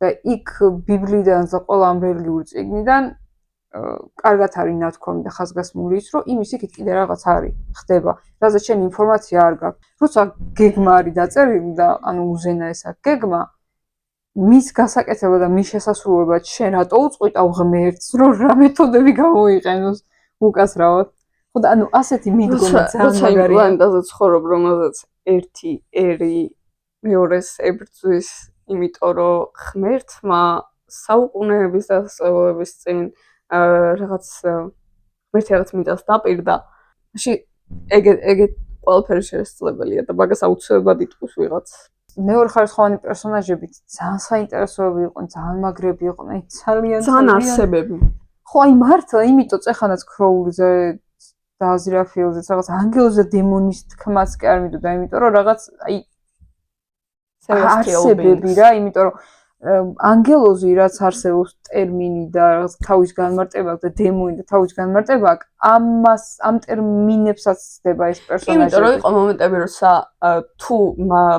და იქ ბიბლიიდანზე ყველა ამ რელიგიური წიგნიდან კარგად არის ნათქვამი და ხაზგასმული ის, რომ იმის იქით კიდე რაღაც არის, ხდება, რაზეც შენ ინფორმაცია არ გაქვს. როცა გეგმა არის დაწერილი და ანუ უზენა ეს აქვს გეგმა, მის გასაკეთებლად და მის შესასრულებლად შენ რატო უწყვიტავ ღმერთს, რომ რა მეთოდები გამოიყენოს უკასრავად? ხო და ანუ ასეთი მიდგომა ძალიან მაგარია. პლანეტაზე ცხოვრობ, რომელზეც ერთი ერი მეორეს ებრძვის, იმიტომ რომ ღმერთმა საუკუნეების დასწავლების წინ რაღაც ღმერთი რაღაც მიწას დაპირდა. მაშინ ეგ ყველაფერი შესაძლებელია და მაგას აუცილებლად იტყვის ვიღაც. მეორე ხარისხოვანი პერსონაჟები ძალიან საინტერესოები იყვნენ, ძალიან მაგრები იყვნენ, ძალიან არსებები. ხო, აი მართლა, იმიტომ წეხანაც ქროულიზე და აზრაფილზეც რაღაც ანგელზე დემონის თქმაც კი არ მიდოდა, იმიტომ რომ რაღაც აი არსებები რა, იმიტომ რომ ანგელოზი რაც არსებობს ტერმინი და რაღაც თავის განმარტება და დემონი და თავის განმარტება ამ ტერმინებსაც ცდება ეს პერსონაჟი. იმიტომ რომ იყო მომენტები, როცა თუ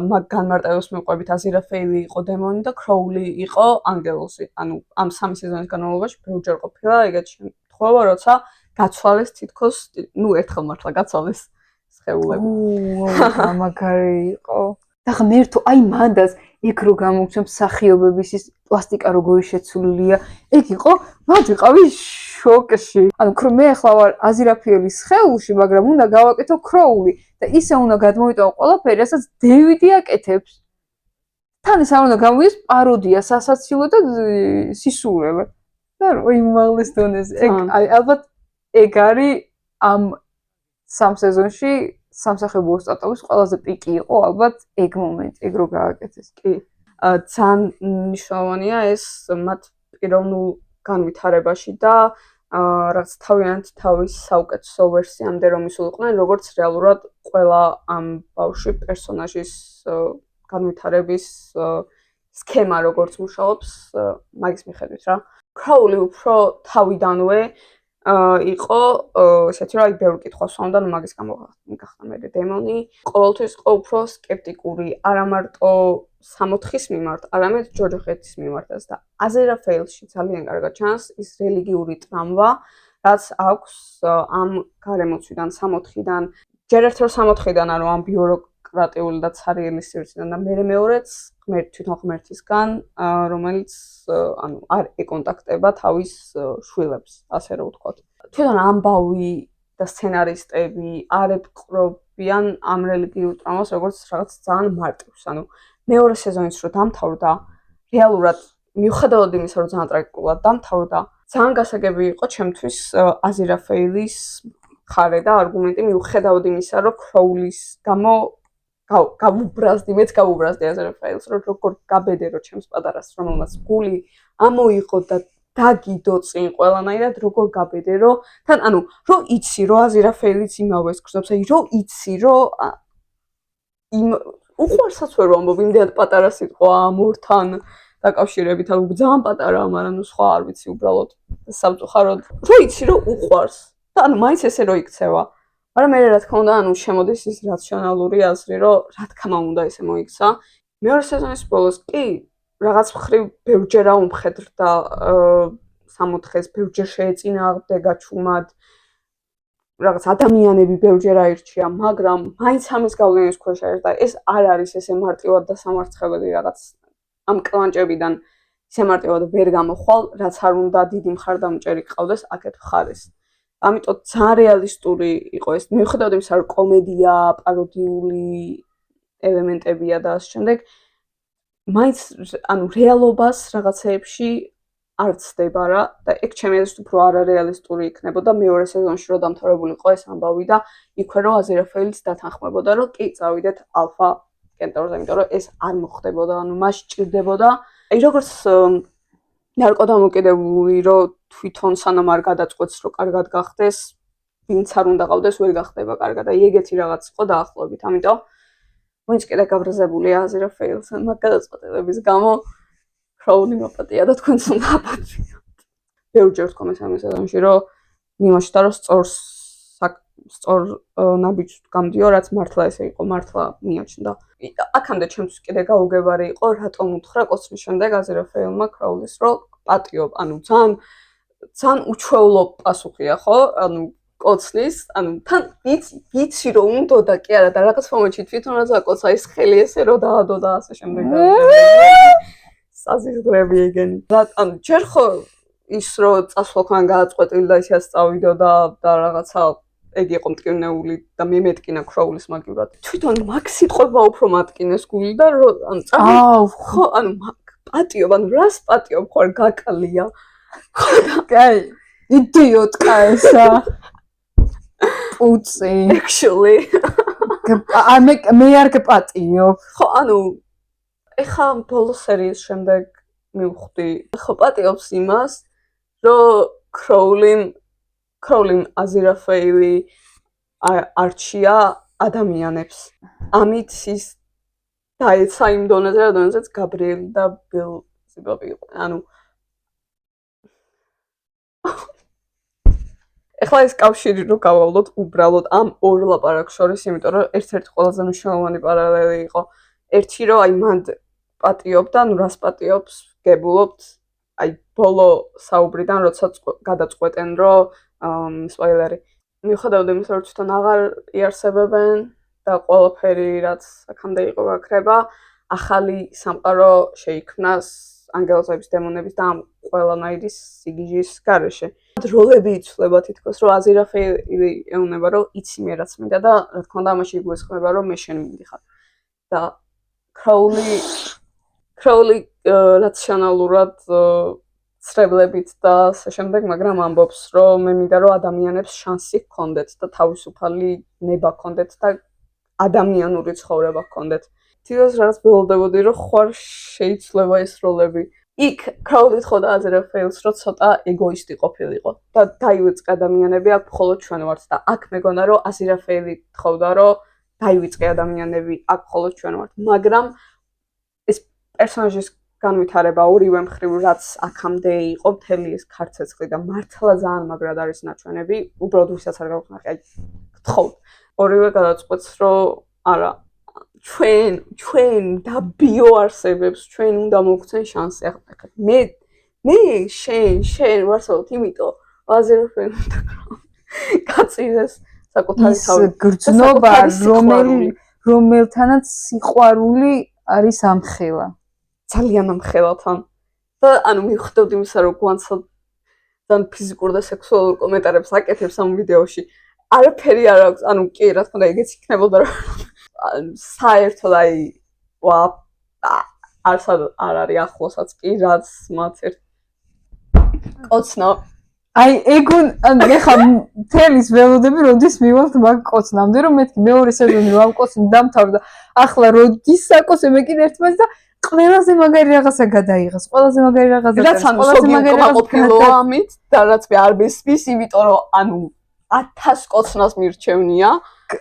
მაგ განმარტებას მიყვებით აზირაფეილი იყო დემონი და ქროული იყო ანგელოზი. ანუ ამ სამი სეზონის განმავლობაში ბევრჯერ ყოფილა ეგეთი შემთხვევა, როცა გაცვალეს თითქოს, ნუ ერთხელ მართლა გაცვალეს სხეულები. მაგარი იყო. და ღმერთო, აი მანდაც იქ რო გამოგცემ მსახიობების ის პლასტიკა როგორი შეცვლილია, ეგ იყო, მათ ვიყავი შოკში. ანუ მე ახლა ვარ აზირაფიელის სხეულში, მაგრამ უნდა გავაკეთო ქროული და ისე უნდა გადმოვიტანო ყველაფერი, რასაც დევიდი აკეთებს. თან ეს არ უნდა გამოვიდეს პაროდია, სასაცილო და სისულელე. და როი უმაღლეს დონეზე. ეგ ალბათ ეგ არის ამ სამ სეზონში სამსახიობო ოსტატობის ყველაზე პიკი იყო ალბათ ეგ მომენტი, ეგ რო გააკეთეს. კი. ძალიან მნიშვნელოვანია ეს მათ პიროვნულ განვითარებაში და რაც თავიანთ თავის საუკეთესო ვერსიამდე რომ ისულიყვნენ, როგორც რეალურად ყველა ამ ბავშვი პერსონაჟის განვითარების სქემა როგორც მუშაობს, მაგის მიხედვით რა. ქროული უფრო თავიდანვე იყო ესეთი რომ აი ბევრი კითხვა სვამდა, ნუ მაგის გამო გახდა მე დემონი. ყოველთვის იყო უფრო სკეპტიკური, არა მარტო სამოთხის მიმართ, არამედ ჯოჯოხეთის მიმართაც და აზერაფეილში ძალიან კარგად ჩანს ის რელიგიური ტრამვა, რაც აქვს ამ გარემოცვიდან, სამოთხიდან, ჯერ ერთ რომ სამოთხიდან, ანუ ამ ბიუროკრატიული და ცარიელი სივრციდან და მეორეც თვითონ ღმერთისგან, რომელიც ანუ არ ეკონტაქტება თავის შვილებს, ასე რომ ვთქვათ. თვითონ ამბავი და სცენარისტები არ ებყრობიან ამ რელიგიურ ტრამვას, როგორც რაღაც ძალიან მარტივს. ანუ მეორე სეზონის რო დამთავრდა, რეალურად მიუხედავად იმისა, რომ ძალიან ტრაგიკულად დამთავრდა, ძალიან გასაგები იყო ჩემთვის აზირაფეილის მხარე და არგუმენტი მიუხედავად იმისა, რომ ქროულის გამო გავუბრაზდი, მეც გავუბრაზდი აზერაფეილს, რომ როგორ გაბედერო ჩემს პატარას, რომელმაც გული ამოიღო და დაგიდო წინ ყველანაირად, როგორ გაბედერო, თან ანუ რომ იცი, რომ აზერაფეილიც იმავეს გრძნობს, აი რომ იცი, რომ იმ უყვარსაც ვერ ვამბობ, იმდენად პატარა სიტყვა ამ ორთან დაკავშირებით, ანუ ძალიან პატარაა, მაგრამ ნუ სხვა არ ვიცი, უბრალოდ სამწუხაროდ, რომ იცი, რომ უყვარს და ანუ მაინც ესე რო იქცევა. მაგრამ მე რა თქმა უნდა, ანუ შემოდის ის რაციონალური აზრი, რომ რა თქმა უნდა ესე მოიქცა. მეორე სეზონის ბოლოს კი რაღაც მხრივ ბევრჯერ აუმხედრდა სამოთხეს, ბევრჯერ შეეწინააღმდეგა ჩუმად. რაღაც ადამიანები ბევრჯერ აირჩია, მაგრამ მაინც ამის გავლენის ქვეშ არის და ეს არ არის ესე მარტივად და სამარცხებელი რაღაც ამ კლანჭებიდან ისე მარტივად ვერ გამოხვალ, რაც არ უნდა დიდი მხარდამჭერი ყავდეს აქეთ მხარეს. ამიტომ ძალიან რეალისტური იყო ეს. მიუხედავად იმისა, რომ კომედია, პაროდიული ელემენტებია და ასე შემდეგ, მაინც ანუ რეალობას რაღაცეებში არ ცდება რა და ეგ ჩემი აზრით უფრო არარეალისტური იქნებოდა მეორე სეზონში რომ დამთავრებულიყო ეს ამბავი და იქვე რომ აზერაფეილიც დათანხმებოდა რომ კი წავიდეთ ალფა კენტაურზე, იმიტომ რომ ეს არ მოხდებოდა, ანუ მას ჭირდებოდა აი როგორც ნარკოდამოკიდებული რომ თვითონ სანამ არ გადაწყვეტს რომ კარგად გახდეს, ვინც არ უნდა ყავდეს ვერ გახდება კარგად. აი ეგეთი რაღაც იყო დაახლოებით. ამიტომ ვინც კიდე გაბრაზებულია აზერაფეილს მაგ გადაწყვეტილების გამო ქროული მოპატია და თქვენც უნდა აპატიოთ. ბევრჯერ ვთქვა მე სამი სეზონში რომ მიმოჩნდა რომ სწორს სწორ ნაბიჯს გამდიო, რაც მართლა ესე იყო, მართლა მიაჩნდა. აქამდე ჩემთვის კიდე გაუგებარი იყო, რატომ უთხრა კოცნის შემდეგ აზერაფეილმა კროულის, რომ პატიობ, ანუ ძალიან უჩვეულო პასუხია, ხო? ანუ კოცნის, ანუ თან ვიცი რომ უნდოდა კი არა და რაღაც მომენტში თვითონაც აკოცა ის ხელი ესე რომ დაადო და ასე შემდეგ. საზღვრები ეგენი. ანუ ჯერ ხო ის რომ წასვლთან გააწყვეტილი და ისე წავიდო და რაღაცა ეგ იყო მტკივნეული და მე მეტკინა კროულის მაგივრად. თვითონ მაგ სიტყვა უფრო მატკინეს გული და ანუ ხო ანუ პატიობ, ანუ რას პატიობ ხარ გაკალია. კაი, იდიოტკა ესა. უცი. Actually. მე არ გპატიობ. ხო, ანუ ეხა ბოლო სერიის შემდეგ მივხვდი. ხო პატიობს იმას, რომ კროულიმ აზერაფეილი არჩია ადამიანებს. ამით ის დაეცა იმ დონეზე, როდესაც გაბრიელი და ბელზებუბი იყო. ანუ ეხლა ეს კავშირი რო გავავლოთ უბრალოდ ამ ორ ლაპარაკს შორის, იმიტომ რომ ერთ-ერთი ყველაზე მნიშვნელოვანი პარალელი იყო. ერთი რომ აი მან პატიობდა, ანუ რას პატიობს, გებულობთ, აი ბოლო საუბრიდან როცა გადაწყვეტენ რომ სპოილერი. მიუხედავად იმისა, რომ თვითონ აღარ იარსებებენ და ყველაფერი რაც აქამდე იყო გაქრება, ახალი სამყარო შეიქმნას ანგელოზების, დემონების და ამ ყველანაირი სიგიჟის გარეშე. როლები იცვლება თითქოს, რომ აზერაფეილი ეუბნება, რომ იცი მე რაც მინდა და რა თქმა უნდა ამაში იგულისხმება, რომ მე შენ მინდიხარ. და კროული რაციონალურად ცრებლებით და ასე შემდეგ, მაგრამ ამბობს, რომ მე მინდა რომ ადამიანებს შანსი ჰქონდეთ და თავისუფალი ნება ჰქონდეთ და ადამიანური ცხოვრება ჰქონდეთ. თვითონ რაღაც ველოდებოდი, რომ ხوار შეიცვლება ეს როლები. იქ კროული თხოვდა აზერაფეილს, რომ ცოტა ეგოისტი ყოფილიყო და დაივიწყე ადამიანები აქ მხოლოდ ჩვენ ვართ და აქ მეგონა რომ აზერაფეილი თხოვდა, რომ დაივიწყე ადამიანები აქ მხოლოდ ჩვენ ვართ, მაგრამ ეს პერსონაჟის განვითარება ორივე მხრივ რაც აქამდე იყო მთელი ეს ქარცეცხლი და მართლა ძალიან მაგრად არის ნაჩვენები, უბრალოდ ვისაც არ გავხნახე, აი გთხოვთ. ორივე გადაწყვეტს, რომ არა ჩვენ და ბიოარსებებს ჩვენ უნდა მოგცენ შანსი. ახლა მე შენ ვარსაუბრობ, იმიტომ აზერაფეილ უნდა გაწიდეს საკუთარი თავი. გრძნობა რომელთანაც სიყვარული არის ამხელა. ძალიან ამხელათან. და ანუ მივხვდით იმისა, რომ გვანცად ძალიან ფიზიკურ და სექსუალურ კომენტარებს აკეთებს ამ ვიდეოში. არაფერი არ აქვს, ანუ კი, რა თქმა უნდა, ეგეც იქნებოდა, რომ საერთოდ აი არ არის ახლოსაც კი, რაც მათ ერთ კოცნა. აი ეგ ეხა თელის ველოდები როდის მივალთ მაგ კოცნამდე, რომ მეთქი მეორე სეზონი რომ ამ კოცნი დამთავრდა. ახლა როდის საკოცე მე კიდე ერთმანეთს და ყველაზე მაგარი რაღაცა გადაიღეს. ყველაზე მაგარი რაღაცა. რაც ანუ ყოფილო ამით და რაც მე არ მესმის, იმიტომ რომ ანუ 1000 კოცნას მირჩევნია.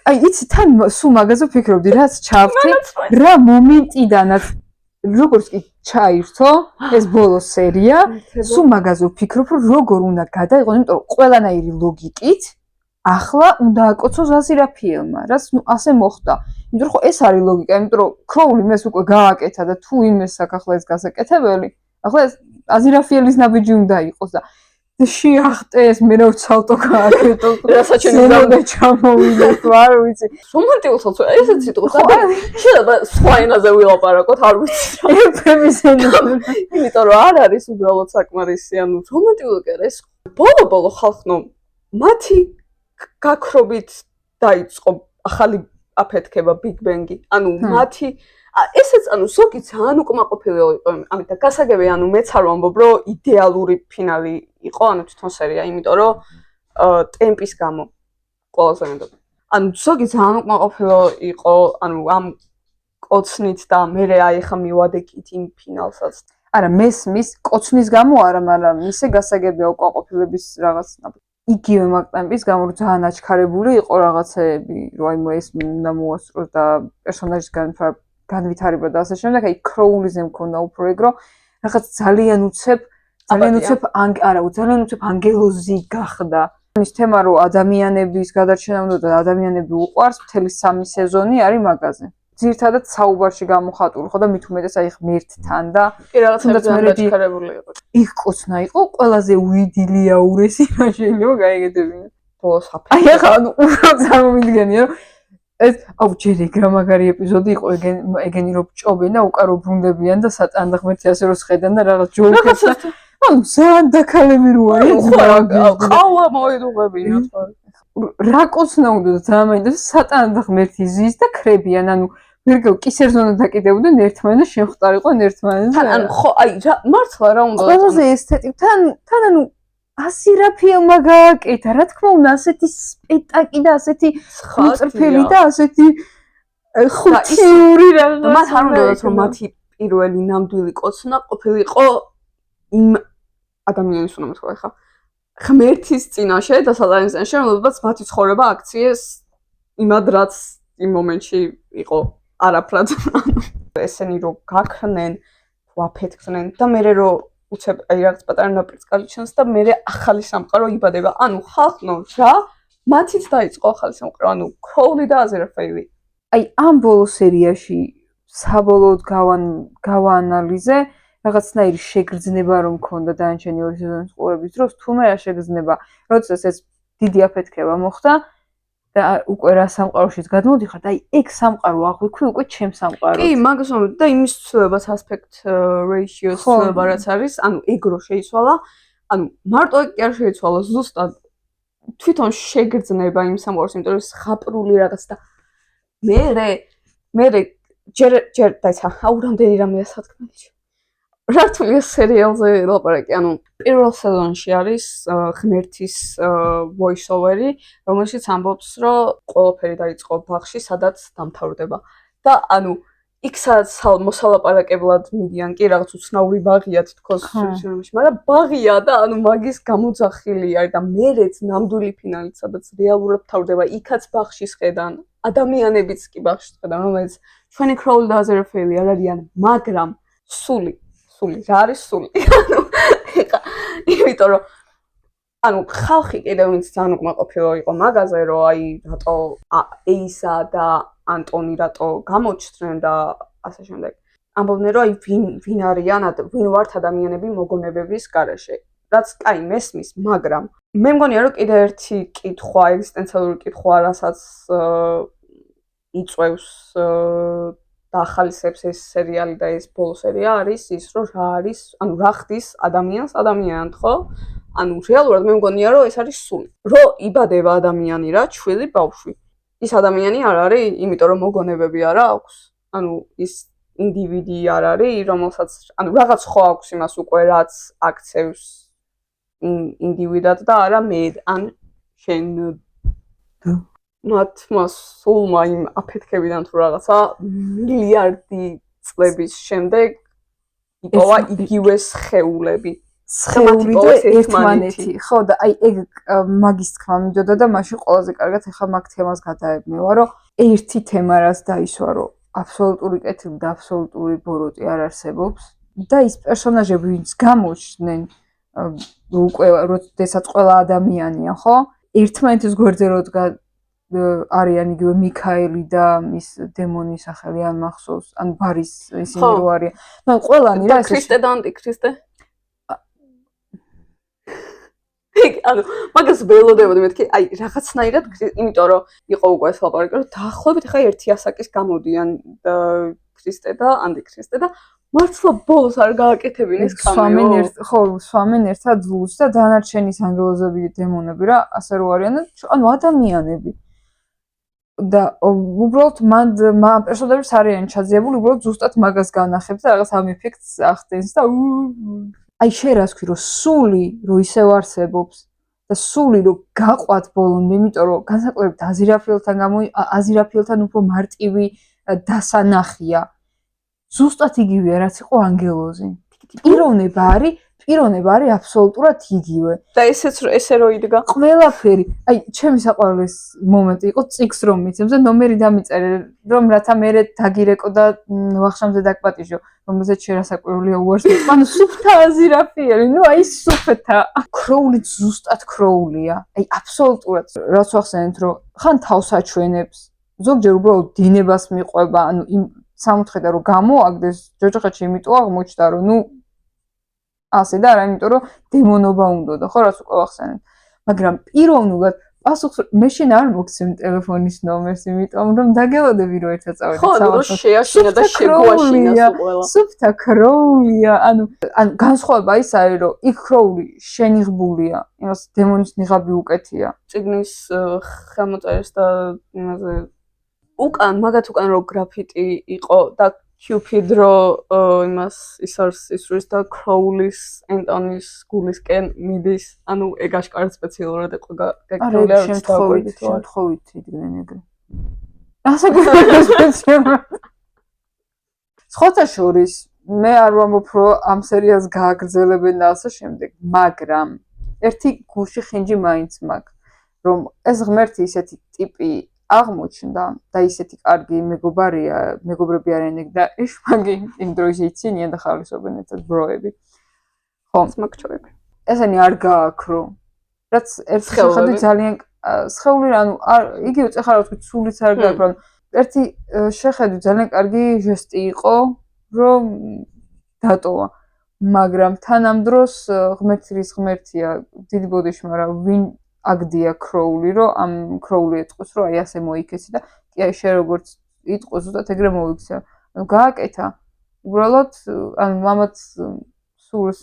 აი იცი თან სულ მაგაზე ვფიქრობდი, რაც ჩავთი, რა მომენტიდანაც როგორც კი ჩაირთო ეს ბოლო სერია, სულ მაგაზე ვფიქრობ, რომ როგორ უნდა გადაიღოს, იმიტომ რომ ყველანაირი ლოგიკით ახლა უნდა აკოცოს აზერაფეილმა, რაც ასე მოხდა. იმიტომ რომ ეს არის ლოგიკა, იმიტომ რომ კროული მეს უკვე გააკეთა და თუ იმეს აქვს ახლა ეს გასაკეთებელი, ახლა აზერაფეილის ნაბიჯი უნდა იყოს და შეახტეს მე რა ცალტო გააკეთო რასაც ჩამოვიდეთ არ ვიცი რომანტიკულსაც ესეც სიტყვა შეიძლება სხვა ენაზე ვილაპარაკოთ არ ვიცი იმიტომ რომ არ არის უბრალოდ საკმარისი ანუ რომანტიკული კი არა ეს ბოლო ხალხნო მათი გაქრობით დაიწყო ახალი აფეთქება ბიგ ბენგი ანუ მათი ესეც ანუ ზოგი ძალიან უკმაყოფილი იყო ამით და გასაგები ანუ მეც არ ვამბობ რომ იდეალური ფინალი იყო ანუ თვითონ სერია იმიტომ რომ ტემპის გამო ყველაზე მეტად ანუ ზოგი ძალიან უკმაყოფილი იყო ანუ ამ კოცნით და მე აი ხა მივადეკით იმ ფინალსაც არა მესმის კოცნის გამო არა მაგრამ ისე გასაგებია უკმაყოფილების რაღაც იგივე მაგტემპის გამო რომ ძალიან აჩქარებული იყო რაღაცეები რომ აი ეს უნდა მოასწროს და პერსონაჟის განვითარება და ასე შემდეგ აი კროულიზე მქონდა უფრო ეგ რომ რაღაც ძალიან უცებ ანგელოზი გახდა ის თემა რომ ადამიანების გადარჩენა უნდა და ადამიანები უყვარს, მთელი 3 სეზონი არის მაგაზე. ძირთადად საუბარში გამოხატული ხო და მით უმეტეს აი ღმერთთან და კი რაღაცა დაჩქარებული იყო. იქ კოცნა იყო ყველაზე უიდილიაურესი რა შეიძლება გაიგებინა. ბოლოს აი ახლა უბრალოდ წარმოვიდგენია რომ ეს აუ ჯერ ეგრა მაგარი ეპიზოდი იყო ეგენი რომ ჭობენ და უკან რომ ბრუნდებიან და სატან და ღმერთი ასე რომ შეხედან და რაღაც ჯოუკებს და ანუ ძალიან დაქალები რო არის ყავა მოედუღებინა თქო რა კოცნა უნდა და ძალიან მაინტერესებს სატან და ღმერთი ზის და ქრებიან ანუ ვერგო კისერზონა დაკიდებოდნენ ერთმანეთს შემხტარიყვნენ ერთმანეთს ანუ ხო აი რა მართლა რა უნდა ყველაზე ესთეტიკ თან ანუ ასი რა ფილმა გააკეთა, რა თქმა უნდა, ასეთი სპექტაკლი და ასეთი უწრფელი და ასეთი ხუთიური რაღაც. მათ არ უნდათ რომ მათი პირველი ნამდვილი კოცნა ყოფილიყო იმ ადამიანის უნდა მეთქვა ხა ღმერთის წინაშე და სატანის წინაშე, რომელსაც მათი ცხოვრება აქციეს იმად რაც იმ მომენტში იყო არაფრად. ესენი რომ გაქრნენ, ვაფეთქნენ და მე რომ უცებ აი რაღაც პატარა ნაპრიწკალი ჩანს და მე ახალი სამყარო იბადება. ანუ ხალხნო რა მათიც დაიწყო ახალი სამყარო. ანუ ქროული და აზერაფეილი. აი ამ ბოლო სერიაში საბოლოოდ გავაანალიზე რაღაცნაირი შეგრძნება რომ მქონდა დანარჩენი 2 სეზონის ყურების დროს, თუმე რა შეგრძნება, როდესაც ეს დიდი აფეთქება მოხდა და უკვე რა სამყაროშიც გადმოდიხარ და აი ეგ სამყარო აღვიქვი უკვე ჩემ სამყაროს. კი, მაგას მომენტ და იმის ცვლილებას aspect ratio-ს ცვლილება რაც არის, ანუ ეგ რო შეიცვალა, ანუ მარტო ეგ კი არ შეიცვალა, ზუსტად თვითონ შეგრძნება იმ სამყაროს, იმიტომ რომ ხაპრული რაღაც და მე ჯერ დაიცა, აუ რამდენი რამეა სათქმელი. რართულია სერიალზე ლაპარაკი, ანუ პირველ სეზონში არის ღმერთის voice over-ი, რომელშიც ამბობს, რომ ყველაფერი დაიწყო ბაღში, სადაც დამთავრდება. და ანუ იქ სადაც მოსალაპარაკებლად მიდიან, კი რაღაც უცნაური ბაღია თითქოს ფილმში, მაგრამ ბაღია და ანუ მაგის გამოძახილი არის და მერეც ნამდვილი ფინალით, სადაც რეალურად თავდება, იქაც ბაღში შედან, ადამიანებიც კი ბაღში შედან, რომელიც ჩვენი ქროული და აზერაფეილი არ არიან, მაგრამ სული რა არის სული? ანუ ეხა იმიტომ რომ ანუ ხალხი კიდევ ვინც ძალიან უკმაყოფილო იყო მაგაზე რომ აი რატო ეისა და ანტონი რატო გამოჩნდნენ და ასე შემდეგ. ამბობდნენ რომ აი ვინ არიან ვინ ვართ ადამიანები მოგონებების გარეშე. რაც კაი მესმის, მაგრამ მე მგონია რომ კიდევ ერთი კითხვა, ეგზისტენციალური კითხვა, რასაც იწვევს და ახალისებს ეს სერიალი და ეს ბოლო სერია არის ის რომ რა არის, ანუ რა ხდის ადამიანს ადამიანად, ხო? ანუ რეალურად მე მგონია რომ ეს არის სული. რომ იბადება ადამიანი რა, ჩვილი ბავშვი. ის ადამიანი არ არის, იმიტომ რომ მოგონებები არ აქვს. ანუ ის ინდივიდი არ არის, რომელსაც ანუ რაღაც ხო აქვს იმას უკვე რაც აქცევს ინდივიდად და არა მე ან შენ მათმა სულმა იმ აფეთქებიდან თუ რაღაცა მილიარდი წლების შემდეგ იპოვა იგივე სხეულები. სხეული და ერთმანეთი. ხო და აი ეგ მაგის თქმა მინდოდა და მაშინ ყველაზე კარგად ეხა მაგ თემას გადაებმევა, რომ ერთი თემა რაც დაისვა, რომ აბსოლუტური კეთილი და აბსოლუტური ბოროტი არ არსებობს და ის პერსონაჟები ვინც გამოჩნდნენ უკვე როდესაც ყველა ადამიანია, ხო? ერთმანეთის გვერდზე როდგა არიან იგივე მიქაელი და ის დემონის სახელი ან მახსოვს, ან ბარის ისინი რო არიან. მაგრამ ყველანი რა ეს ქრისტე და ანტიქრისტე. ანუ მაგას ველოდებოდი მეთქი, აი რაღაცნაირად, იმიტომ რომ იყო უკვე ეს ლაპარაკი, რომ დაახლოებით ხა ერთი ასაკის გამოდიან ქრისტე და ანტიქრისტე და მართლა ბოლოს არ გააკეთებინ ეს კამეო. სვამენ ერთად ლუს და დანარჩენის ანგელოზები დემონები რა, ასე რო არიან, ანუ ადამიანები. და უბრალოდ მან პერსონაჟებს არიან ჩაძიებული, უბრალოდ ზუსტად მაგას განახებს და რაღაც ამ ეფექტს ახდენს და აი შენ რას ვქი რომ სული რო ისევ არსებობს და სული რო გაყვათ ბოლომდე, იმიტომ რომ განსაკუთრებით აზირაფილთან უფრო მარტივი დასანახია. ზუსტად იგივეა რაც იყო ანგელოზი. პიროვნება არის პიროვნება არის აბსოლუტურად იგივე. და ესე რო იდგა. ყველაფერი, აი, ჩემი საყვარელი მომენტი იყო წიგს რომ მიცემს და ნომერი დამიწერე, რომ რათა მე დაგირეკო და ვახშამზე დაგპატიჟო, რომელზეც შერასაკვირველია უარს მიყვანო. ანუ სუფთა აზირაფიერი, ნუ აი სუფთა. ქროული ზუსტად ქროულია. აი, აბსოლუტურად. რაც ვახსენეთ, რომ ხან თავს აჩვენებს, ზოგჯერ უბრალოდ დინებას მიყვება, ანუ იმ სამოთხედა რომ გამოაგდეს, ჯოჯოხეთში იმიტომ აღმოჩნდა, რომ ნუ ასე და არა, იმიტომ რომ დემონობა უნდოდა, ხო, რაც უკვე ვახსენეთ. მაგრამ პიროვნულად პასუხს მე შენ არ მოგცემ ტელეფონის ნომერს, იმიტომ რომ დაგელოდები რომ ერთად წავედით საავადმყოფოში. ხო, შეაშინა და შეგვაშინა ყველა. სუფთა ქროულია, ანუ განსხვავება ის არის, რომ იქ ქროული შენიღბულია, იმას დემონის ნიღაბი უკეთია. წიგნის ხელმოწერის და იმაზე მაგათ უკან რო გრაფიტი იყო და Cupid რო იმას ისარს ისვრის და Crowley-ს ენტონის გულისკენ მიდის, ანუ ეგ აშკარად სპეციალურად იყო გაკეთებული არა, შემთხვევით იდგნენ ეგრე. ასე სპეციალურად. სხვათა შორის მე არ ვამბობ, რომ ამ სერიალს გააგრძელებენ და ასე შემდეგ, მაგრამ ერთი გულში ხინჯი მაინც მაქვს, რომ ეს ღმერთი ისეთი ტიპი აღმოჩნდა და ისეთი კარგი მეგობრები არიან ეგ და ეშმაგი იმ დროის იცინიან და ხალისობენ ერთად ბროები. ხო, მაგჩოები. ესენი არ გააქრო. რაც ერთ შეხედვით ძალიან სხეული, ანუ იგივე წეხა რა ვთქვი, სულიც არ გააქრო. ერთი შეხედვით ძალიან კარგი ჟესტი იყო, რომ დატოვა. მაგრამ თან ამ დროს ღმერთია, დიდი ბოდიში, მაგრამ ვინ აგდია ქროული, რომ ამ ქროული ეთყოს, რომ აი ასე მოიქეცი და კი აი შე როგორც იტყოს, ზუსტად ეგრე მოიქცე. ანუ გააკეთა. უბრალოდ, ანუ მამაც სულს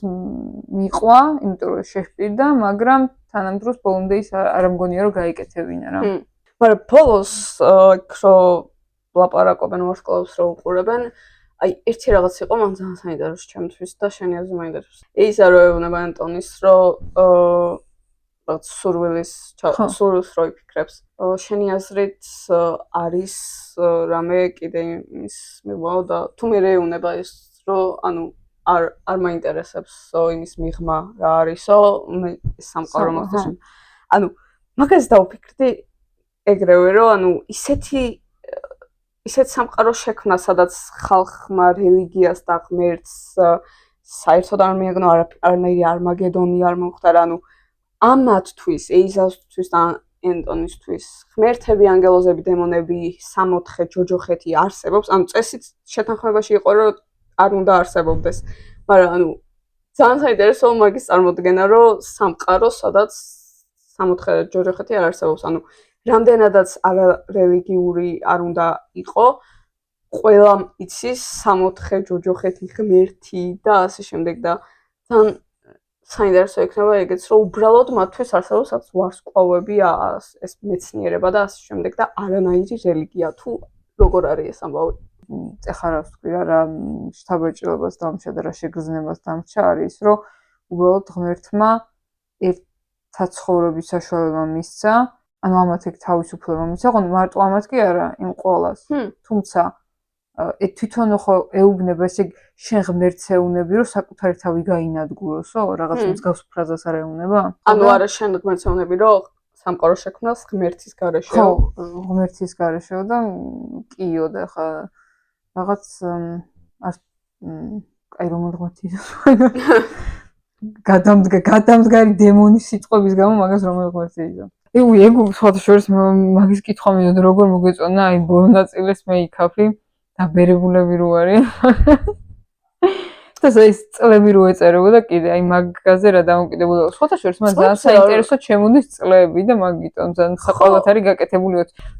მიყვა, იმიტომ რომ შეჰპირდა, მაგრამ თან ამ დროს ბოლომდე ის არ მგონია, რომ გაიკეთებინა რა. მაგრამ ბოლოს რო ლაპარაკობენ ვარსკვლავს რო უყურებენ, აი ერთი რაღაც იყო მან ძალიან საინტერესო ჩემთვის და შენი აზრი მაინტერესებს. ის არ ეუბნება ენტონის, რომ სურვილს რო იფიქრებს. შენი აზრით არის რამე კიდე იმის მიღმაო და თუ მე ეუბნება ის რომ ანუ არ მაინტერესებს იმის მიღმა რა არისო, მე სამყარო მოხდეს. ანუ მაგას დავფიქრდი ეგრევე რომ ანუ ისეთ სამყარო შექმნა, სადაც ხალხმა რელიგიას და ღმერთს საერთოდ არ მიაგნო, არანაირი არმაგედონი არ მომხდარა, ანუ ამათთვის, ეიზავსთვის და ენტონისთვის ღმერთები, ანგელოზები, დემონები, სამოთხე, ჯოჯოხეთი არსებობს, ანუ წესით შეთანხმებაში იყო, რომ არ უნდა არსებობდეს. მაგრამ ანუ ძალიან საინტერესო მაგის წარმოდგენა, რომ სამყარო, სადაც სამოთხე ჯოჯოხეთი არ არსებობს, ანუ რამდენადაც არარელიგიური არ უნდა იყო, ყველა იცის სამოთხე ჯოჯოხეთი ღმერთი და ასე შემდეგ და თან საინტერესო იქნება ეგეც, რომ უბრალოდ მათთვის არსებობს ვარსკვლავები, ეს მეცნიერება და ასე შემდეგ და არანაირი რელიგია თუ როგორ არის ეს ამბავი. ეხლა რა ვთქვი რა შთაბეჭდილებას დამჭა და რა შეგრძნებას დამჭა არის, რომ უბრალოდ ღმერთმა ერთად ცხოვრების საშუალება მისცა, ანუ ამათ ეგ თავისუფლება მისცა, ხო მარტო ამათ კი არა, იმ ყველას. თუმცა თვითონ ხო ეუბნება, ესე შენ ღმერთს ეუბნები, რომ საკუთარი თავი გაინადგუროსო, რაღაც მსგავს ფრაზას არ ეუბნება? ანუ არა შენ ღმერთს ეუბნები, რომ სამყარო შექმნას ღმერთის გარეშე. ხო, ღმერთის გარეშეო და კიო და ხა რაღაც აი რომელ ღმერთის გადამდგარი დემონის სიტყვების გამო მაგას რომელ ღმერთს იზო. ეგ სხვათა შორის მაგის კითხვა მინდოდა როგორ მოგეწონა აი ბოლო ნაწილის მეიქაპი დაბერებულები რო არის. და ეს წლები რო ეწერებოდა კიდე აი მაგაზე რა დამოკიდებულება. სხვათა შორის მან ძალიან საინტერესო ჩემოდის წლები და მაგიტომ ძალიან საყოველთაოდ არის გაკეთებული.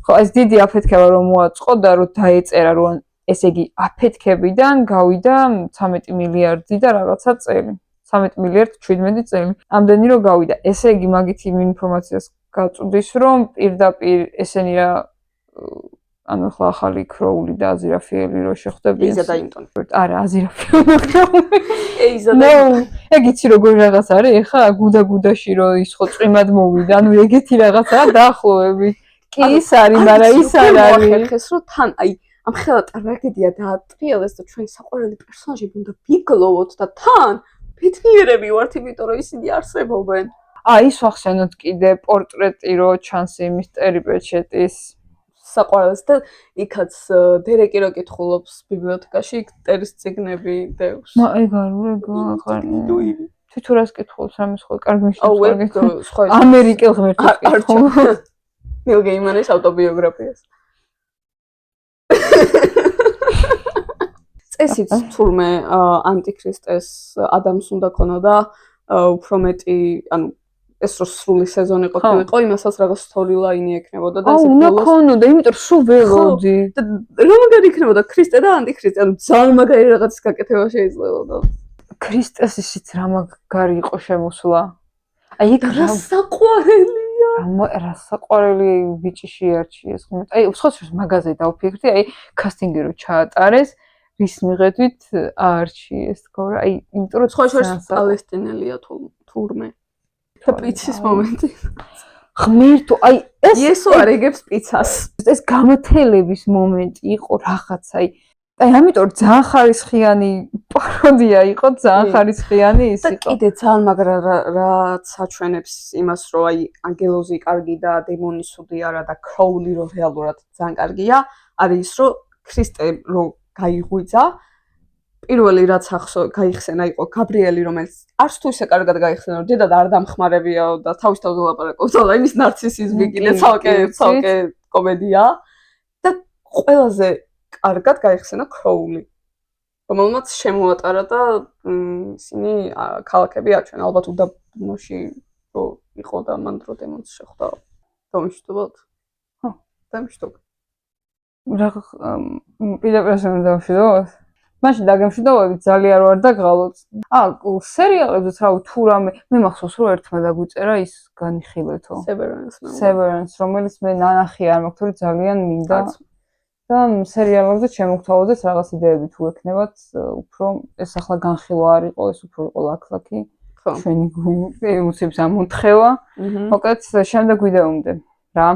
ხო ეს დიდი აფეთქება რომ მოაწყო და რომ დაეწერა რომ ესე იგი აფეთქებიდან გავიდა 13 მილიარდი და რაღაცა წელი. 13 მილიარდ 17 წელი. ამდენი რომ გავიდა. ესე იგი მაგით იმ ინფორმაციას გაწვდის რომ პირდაპირ ესენი რა ანუ ხლა ახალი ქროული და აზირაფიელი რო შეხვდებიან. ეიზა და ენტონი. არა, აზირაფიელი. ეიზა და ეგ იცი როგორ რაღაც არის? ეხა გუდაში რო ის ხო წვიმად მოვიდა. ანუ ეგეთი რაღაცაა დაახლოები. კი ის არის, მაგრამ ის არ არის. ახერხეს რომ თან აი ამ ხელა ტრაგედია დაატრიალეს და ჩვენი საყვარელი პერსონაჟები უნდა ბიგლოვოთ და თან ბედნიერები ვართ, იმიტომ რომ ისინი არსებობენ. ის ვახსენოთ კიდე პორტრეტი რო ჩანს იმის ტერი პრეჩეტის საყვარელს და იქაც დერეკი რო კითხულობს ბიბლიოთეკაში, იქ ტერის წიგნები დევს. ეგ არ თვითონ რას კითხულობს ამის ხო კარგი ნიშნავს სხვა ამერიკელ ღმერთებს კითხულობს ნილ გეიმანის ავტობიოგრაფიას. წესით თურმე ანტიქრისტეს ადამს უნდა ქონოდა უფრო მეტი, ანუ ეს რო სრული სეზონი ყოფილიყო, იმასაც რაღაც story line ექნებოდა და ესე უნდა ქონოდა, იმიტომ რომ სულ ველოდი. რა მაგარი იქნებოდა ქრისტე და ანტიქრისტე, ანუ ძალიან მაგარი რაღაცის გაკეთება შეიძლებოდა. ქრისტეს ისიც რა მაგარი იყო შემოსვლა. იქ რა საყვარელია. რა საყვარელი ბიჭი შეარჩიეს. სხვათა მაგაზე დავფიქრდი, კასტინგი რო ჩაატარეს, რის მიხედვით აარჩიეს თქო რა, იმიტომ რომ სხვა პალესტინელია თურმე. და პიცის მომენტი. ღმერთო, ეს იესო არეგებს პიცას. ეს გამოთელების მომენტი იყო რაღაცა, ამიტომ ძალიან ხარისხიანი პაროდია იყო, ძალიან ხარისხიანი ის იყო. და კიდე ძალიან მაგრა რაც აჩვენებს იმას, რომ ანგელოზი კარგი და დემონი სუდი არა და კროული რო რეალურად ძალიან კარგია, არის ის, რომ ქრისტე რო გაიღვიძა, პირველი რაც გაიხსენა იყო გაბრიელი, რომელიც არც თუ ისე კარგად გაიხსენა, რომ დედად არ დამხმარებიაო და თავის თავზე ლაპარაკობს, და იმის ნარცისიზმი კიდე ცალკე კომედია და ყველაზე კარგად გაიხსენა კროული, რომელმაც შემოატარა და ისინი ქალაქები აჩვენა, ალბათ უდაბნოში რო იყო და მან დრო დემონს შეხვდა. დამშვიდობოთ? ხო, დამშვიდობ. რა პირდაპირ დამშვიდობოთ? მაშინ დაგემშვიდობებით, ძალიან ვარ და გღალოთ. სერიალებზეც რავი, თუ რამე მე მახსოვს რომ ერთმა დაგვიწერა ის განიხილეთო. Severance, რომელიც მე ნანახი არ მაქვს, თორე ძალიან მინდა. და სერიალებზე შემოგთავაზეთ რაღაც იდეები თუ ექნებათ, უფრო ეს ახლა განხილვა არ იყო, ეს უფრო იყო ლაქლაკი. ჩვენი ემოციებს ამონთხევა. მოკლედ შემდეგ ვიდეომდე. რა